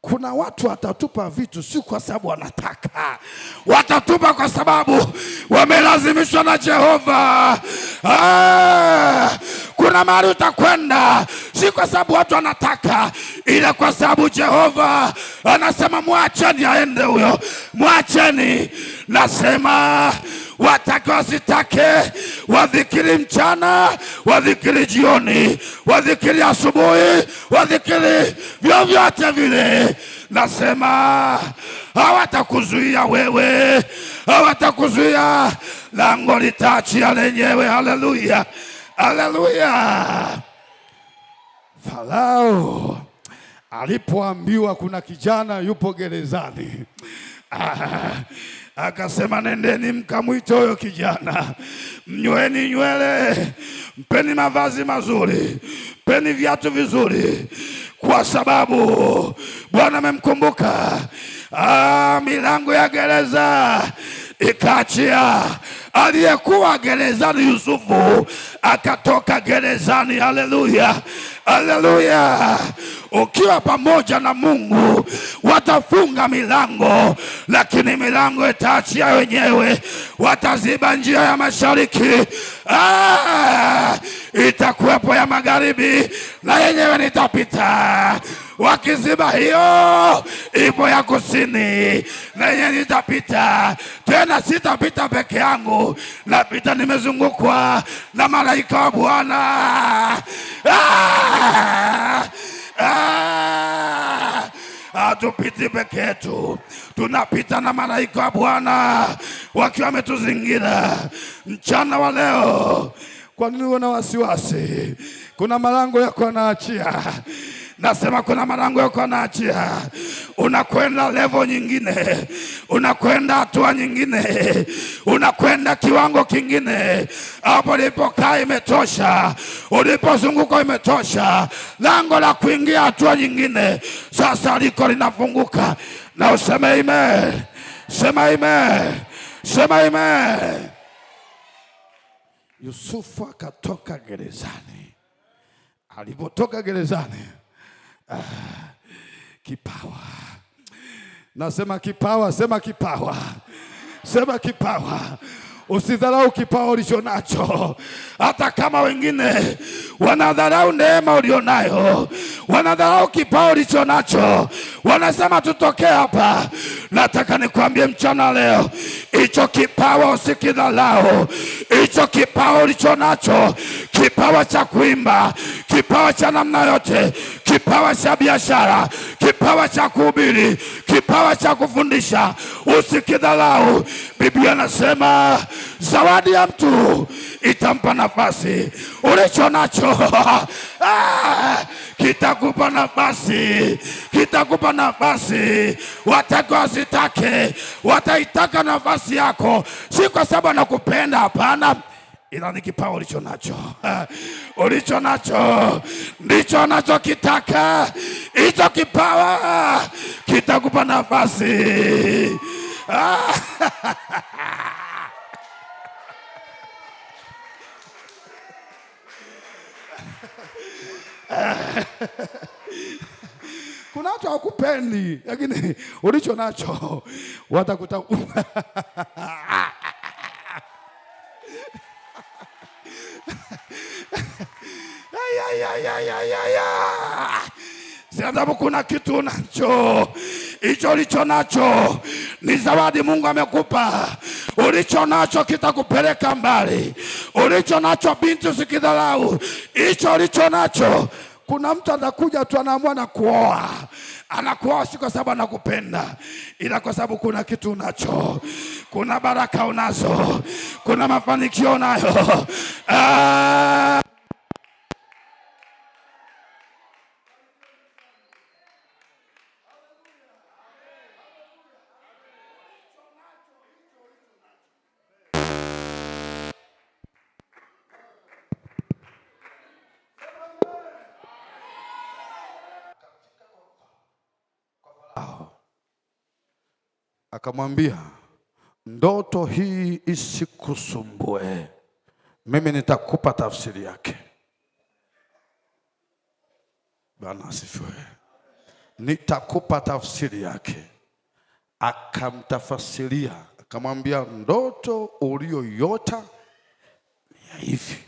Kuna watu watatupa vitu si kwa sababu wanataka, watatupa kwa sababu wamelazimishwa na Jehova. Kuna mahali utakwenda si kwa sababu watu wanataka, ila kwa sababu Jehova anasema mwacheni aende huyo, mwacheni. Nasema watake wasitake, wadhikiri mchana, wadhikiri jioni, wadhikiri asubuhi, wadhikiri vyovyote vile. Nasema hawatakuzuia wewe, hawatakuzuia. Lango litaachia lenyewe. Haleluya, haleluya. Farao alipoambiwa kuna kijana yupo gerezani, akasema nendeni mkamwite huyo kijana, mnyoeni nywele, mpeni mavazi mazuri, mpeni viatu vizuri, kwa sababu Bwana amemkumbuka. Milango ya gereza ikaachia. Aliyekuwa gerezani Yusufu akatoka gerezani. Haleluya, haleluya. Ukiwa pamoja na Mungu watafunga milango, lakini milango itaachia wenyewe. Wataziba njia ya mashariki, itakuwepo ya magharibi, na yenyewe nitapita. Wakiziba hiyo, ipo ya kusini, na yenyewe nitapita. Tena sitapita peke yangu, napita nimezungukwa na malaika wa Bwana. Hatupiti peke yetu, tunapita na malaika wa Bwana wakiwa wametuzingira mchana wa leo. Kwa nini una wasiwasi? Kuna malango yako yanaachia. Nasema kuna malango yako yanaachia. Unakwenda level nyingine, unakwenda hatua nyingine, unakwenda kiwango kingine. Hapo ulipokaa imetosha, ulipozunguka imetosha. Lango la kuingia hatua nyingine sasa liko linafunguka. Na useme amen. Sema amen. Sema amen. Yusufu akatoka gerezani. Alipotoka gerezani, kipawa. Nasema kipawa, sema kipawa. Sema kipawa. Usidharau kipawa ulicho nacho. Hata kama wengine wanadharau neema ulionayo, wanadharau kipawa ulicho nacho, wanasema tutokee hapa. Nataka nikwambie mchana leo, hicho kipawa usikidharau. Hicho kipawa ulicho nacho, kipawa cha kuimba, kipawa cha namna yote, kipawa cha biashara, kipawa cha kuhubiri, kipawa cha kufundisha, usikidharau. Biblia nasema zawadi ya mtu itampa nafasi. Ulicho nacho kitakupa nafasi, kitakupa nafasi. Watake wasitake, wataitaka nafasi yako, si kwa sababu nakupenda, hapana, ila ni kipawa ulicho nacho. Ulicho nacho ndicho anachokitaka. Hicho kipawa kitakupa nafasi. Kuna watu hawakupendi, lakini ulicho nacho watakuta. Sababu kuna kitu nacho. Hicho ulicho nacho ni zawadi Mungu amekupa. Ulicho nacho kitakupeleka mbali. Ulicho nacho binti, usikidharau. Hicho ulicho nacho. Kuna mtu anakuja tu anaamua na kuoa. Anakuoa si kwa sababu anakupenda, ila kwa sababu kuna kitu nacho. Kuna baraka unazo, kuna mafanikio unayo. Akamwambia, ndoto hii isikusumbue, mimi nitakupa tafsiri yake. Bwana asifiwe. Nitakupa tafsiri yake. Akamtafasiria, akamwambia, ndoto uliyoyota ni hivi.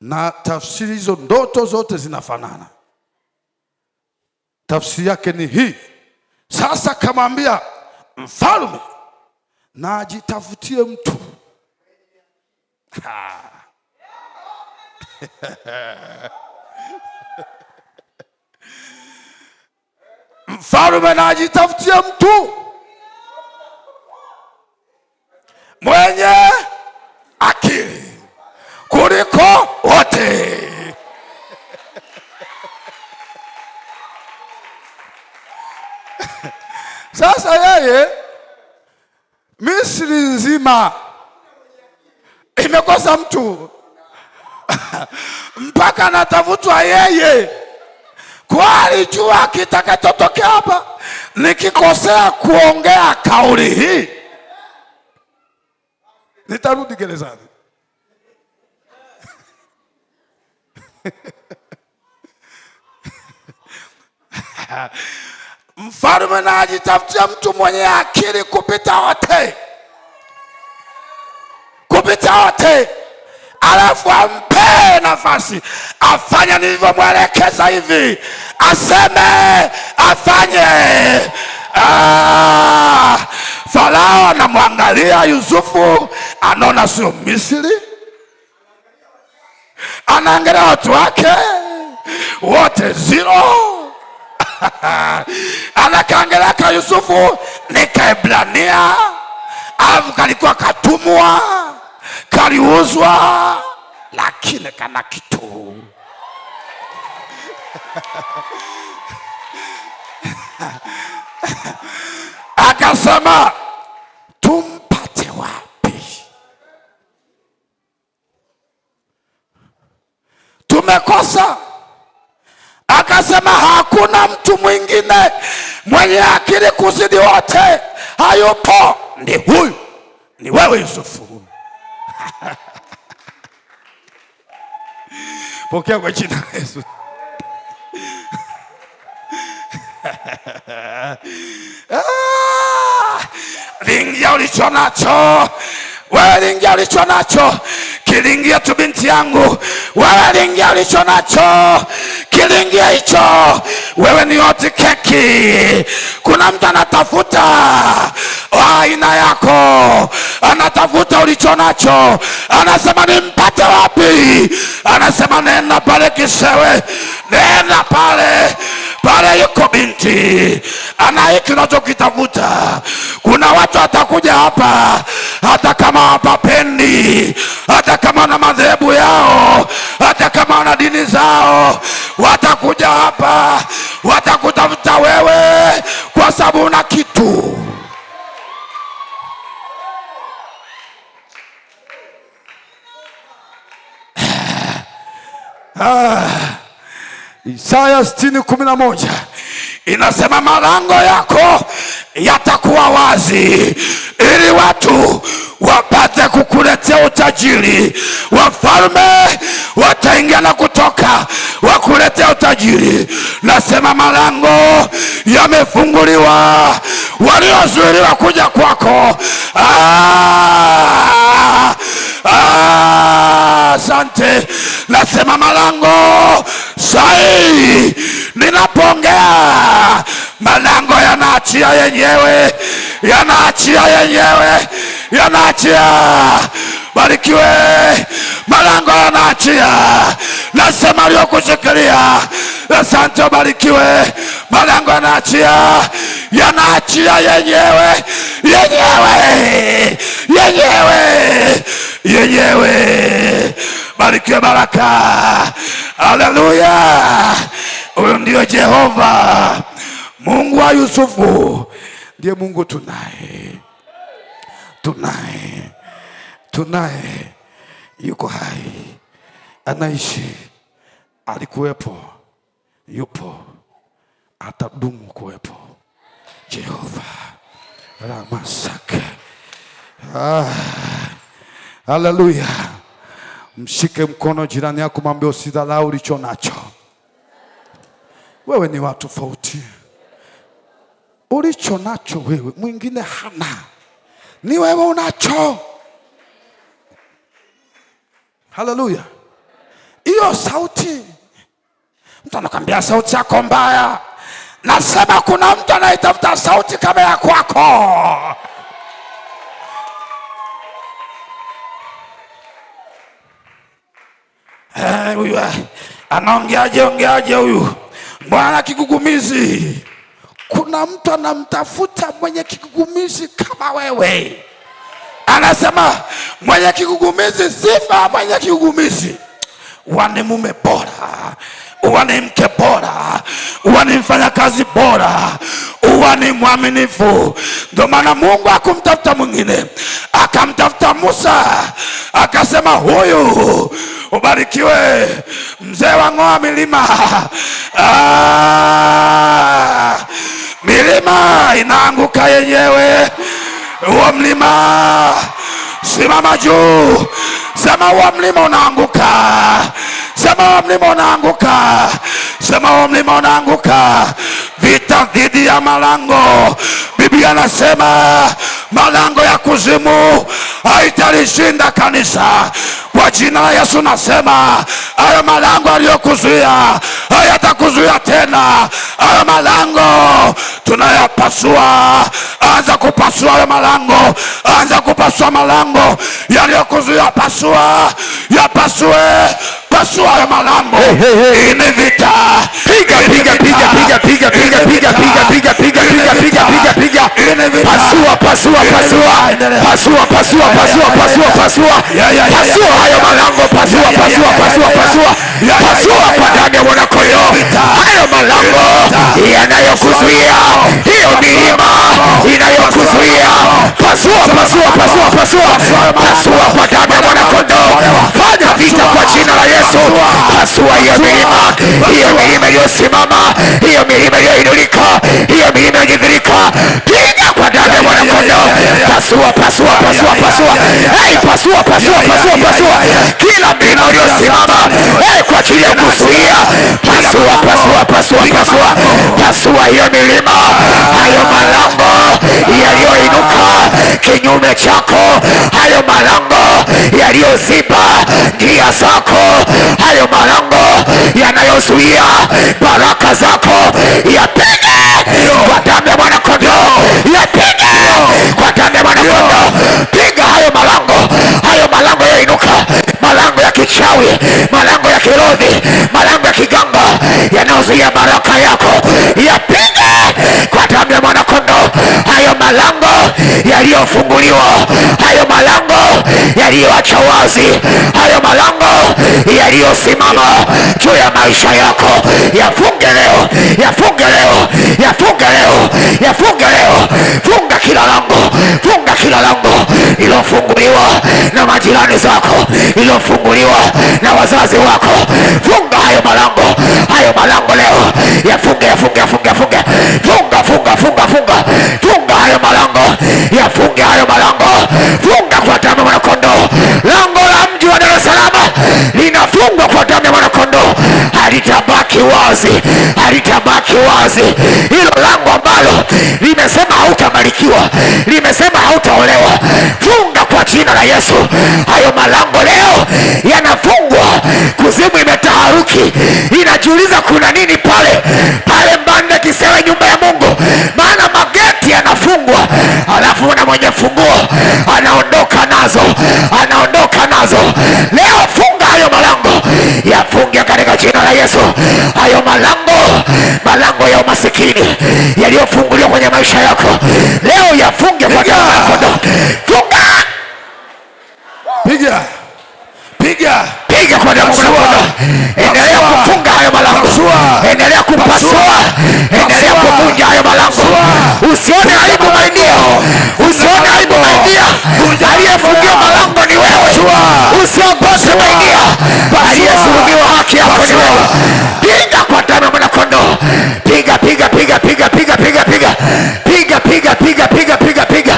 Na tafsiri hizo ndoto zote zinafanana. Tafsiri yake ni hii. Sasa kamwambia mfalme na ajitafutie mtu. Mfalme na ajitafutie mtu mwenye akili kuliko wote. Sasa yeye Misri nzima imekosa mtu mpaka anatafutwa yeye, kwa alijua kitakachotokea hapa. Nikikosea kuongea kauli hii nitarudi gerezani. Mfalme na ajitafutia mtu mwenye akili kupita wote, alafu ampe nafasi afanye nilivyomwelekeza hivi, aseme afanye. Farao anamwangalia Yusufu, anaona sio Misri, anaangalia watu wake wote zero. Anakaangalia ka Yusufu ni Kaebrania, alafu kalikuwa katumwa, kaliuzwa, lakini kana kitu. Akasema tumpate wapi? Tumekosa. Akasema hakuna mtu mwingine mwenye akili kuzidi wote, hayupo, ni huyu, ni wewe Yusufu. Pokea kwa jina la Yesu. Lingia ulicho nacho wewe, lingia ulicho nacho, kilingia tu binti yangu, wewe lingia ulicho nacho, kilingia hicho. Wewe ni hoti keki. Kuna mtu anatafuta aina yako, anatafuta ulicho nacho, anasema nimpate wapi? Anasema nenda pale Kisewe, nenda pale yuko binti ana hiki unachokitafuta. Kuna watu watakuja hapa, hata kama hawapendi, hata kama wana madhehebu yao, hata kama wana dini zao, watakuja hapa, watakutafuta wewe kwa sababu una kitu. Isaya 60:11 inasema malango yako yatakuwa wazi ili watu wapate kukuletea utajiri. Wafalme wataingia na kutoka wakuletea utajiri. Nasema malango yamefunguliwa, waliozuiliwa kuja kwako. Asante. Nasema malango sahi, ninapongea malango yanaachia yenyewe, yanaachia. Barikiwe, malango yanaachia. Nasema aliyokushikilia, asante, barikiwe. Malango yanaachia yenyewe. Barikiwe, baraka. Haleluya. Huyo ndio Jehova Mungu wa Yusufu, ndiye Mungu tunaye, yuko hai, anaishi, alikuwepo, yupo, atadumu kuwepo. Jehova Ramasaka. Haleluya. Mshike mkono jirani yako, mwambie usidharau ulicho nacho. Wewe ni watu tofauti. Ulicho nacho wewe, mwingine hana, ni wewe unacho. Haleluya. Hiyo sauti, mtu anakuambia sauti yako mbaya, nasema kuna mtu anaitafuta sauti kama ya kwako. Huyu anaongeaje huyu? Bwana kigugumizi. Kuna mtu anamtafuta mwenye kigugumizi kama wewe. Anasema mwenye kigugumizi, sifa mwenye kigugumizi. Uwane mume bora, uwane mke bora, uwane mfanyakazi bora, uwane mwaminifu. Ndio maana Mungu hakumtafuta mwingine, akamtafuta Musa, akasema huyu ubarikiwe, mzee wa ng'oa milima. Milima inaanguka yenyewe, huo mlima, simama juu, sema huo mlima unaanguka, sema huo mlima unaanguka, sema huo mlima unaanguka. Vita dhidi ya malango, Biblia anasema malango ya kuzimu haitalishinda kanisa. Kwa jina la Yesu nasema hayo malango aliyokuzuia hayatakuzuia tena. Hayo malango tunayapasua. Anza kupasua hayo malango, anza kupasua malango yaliyokuzuia. Pasua, yapasue, pasua hayo malango. Ini vita, piga piga piga piga piga piga piga piga piga piga piga piga piga. Pasua pasua pasua pasua pasua pasua pasua pasua pasua hayo malango, pasua pasua pasua pasua pasua kwa damu ya mwana kondoo. Hayo malango yanayokuzuia, hiyo milima inayokuzuia, pasua pasua pasua pasua pasua kwa damu ya mwana kondoo. Fanya vita kwa jina la Yesu. Pasua hiyo milima, hiyo milima iliyosimama, hiyo milima iliyoinuka, hiyo milima iliyodhirika. Piga kwa damu ya mwana kondoo. Pasua pasua pasua pasua. Hey, pasua pasua pasua pasua kila milima iliyosimama kwa ajili ya kuzuia. Pasua pasua pasua pasua pasua hiyo milima, hayo malango yaliyoinuka kinyume chako, hayo malango yaliyoziba njia zako, hayo malango yanayozuia baraka zako, yapige kwa damu ya mwana kondoo, yapige kwa damu ya mwana kondoo. Piga hayo malango, hayo malango yainuka, malango ya kichawi, malango ya kirozi, malango ya kiganga yanayozuia baraka yako, yapige kwa damu ya mwana kondoo. Hayo malango yaliyofunguliwa, hayo malango yaliyoacha wazi, hayo malango yaliyosimama juu ya maisha yako, yafunge leo, yafunge leo, yafunge leo, yafunge leo. Funga kila lango, funga kila lango iliyofunguliwa na majirani zako, iliyofunguliwa na wazazi wako. Funga hayo malango, hayo malango leo yafunge, yafunge, yafunge, yafunge. Funga, funga, funga, funga, funga hayo malango, yafunge hayo malango. Funga kwa damu ya mwana kondoo. Lango la mji wa Dar es Salaam linafungwa kwa damu ya mwana kondoo, halitabaki wazi, halitabaki wazi. Hilo lango ambalo limesema hautabarikiwa, limesema hautaolewa, funga kwa jina la Yesu. Hayo malango leo yanafungwa. Kuzimu imetaharuki, inajiuliza kuna nini pale pale Mbande Kisewe, nyumba ya Mungu, maana mageti yanafungwa, alafu na mwenye funguo anaondoka nazo, anaondoka nazo. Leo funga hayo malango, yafunge katika jina la Yesu. Hayo malango, malango ya umasikini yaliyofunguliwa kwenye maisha yako leo yafunge kwa damu ya kondoo. Funga, Piga, piga, piga kwa damu ya kondoo. Endelea kufunga hayo malango, endelea kupasua, endelea kuvunja hayo malango. Usione aibu maindia, usione aibu maindia. Aliyefungiwa malango ni wewe, usiogope maindia. Aliyesulubiwa haki yako ni wewe. Piga kwa damu ya mwana kondoo. Piga, piga, piga, piga, piga, piga, piga, piga, piga, piga, piga, piga, piga.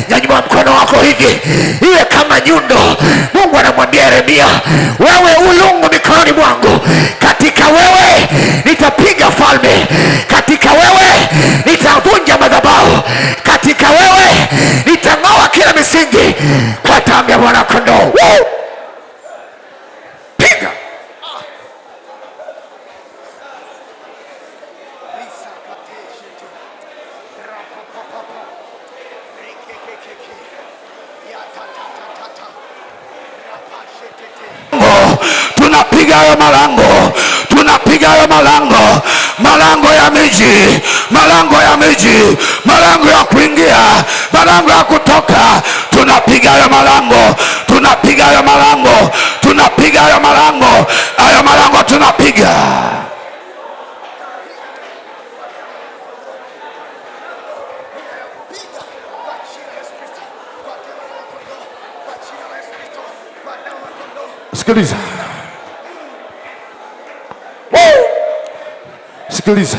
Nyanyua mkono wako hivi, iwe kama nyundo. Mungu anamwambia Yeremia, wewe ulungu mikononi mwangu, katika wewe nitapiga falme, katika wewe nitavunja madhabahu, katika wewe nitang'oa kila misingi kwa damu ya mwana kondoo. Piga. Tunapiga hayo malango, tunapiga hayo malango, malango ya miji, malango ya miji, malango ya kuingia, malango ya kutoka. Tunapiga hayo malango, tunapiga hayo malango, tunapiga hayo malango, hayo malango tunapiga. Sikiliza, sikiliza.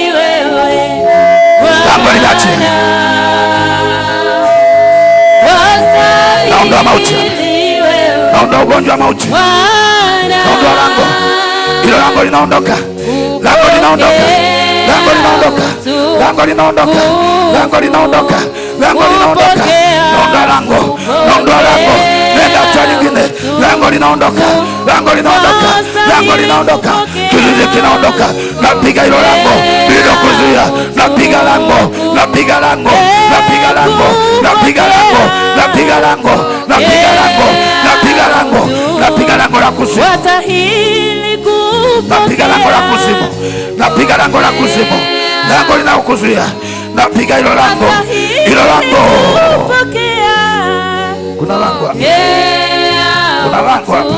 lango linaachia. Naondoa mauti, naondoa ugonjwa wa mauti, naondoa lango. Hilo lango linaondoka, lango linaondoka, lango linaondoka, lango linaondoka, lango linaondoka, lango linaondoka. Naondoa lango, naondoa lango. Nenda hatua nyingine. Lango linaondoka, lango linaondoka, lango linaondoka. Kizuizi kinaondoka. Napiga hilo lango lililokuzuia. Napiga lango, napiga lango, napiga lango, napiga lango, napiga lango, napiga lango, napiga lango, napiga lango la kuzimu. Napiga lango la kuzimu, napiga lango la kuzimu. Lango linaokuzuia. Napiga hilo lango, hilo lango. Kuna lango hapa, kuna lango hapa,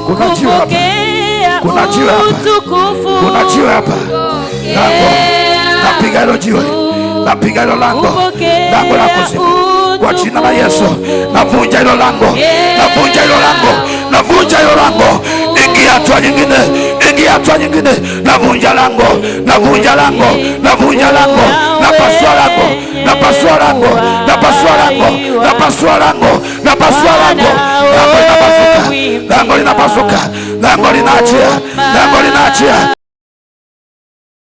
kuna jiwe hapa, kuna jiwe hapa, kuna jiwe hapa. Lango, napiga hilo jiwe, napiga hilo lango, lango la kuzimu kwa jina la Yesu. Navunja hilo lango, navunja hilo lango, navunja hilo lango. Ingia hatua nyingine, ingia hatua nyingine. Navunja lango, navunja lango, navunja lango, napasua lango, napasua lango, napasua lango, napasua lango, napasua lango. Lango linapasuka, lango linapasuka, lango linaachia, lango linaachia.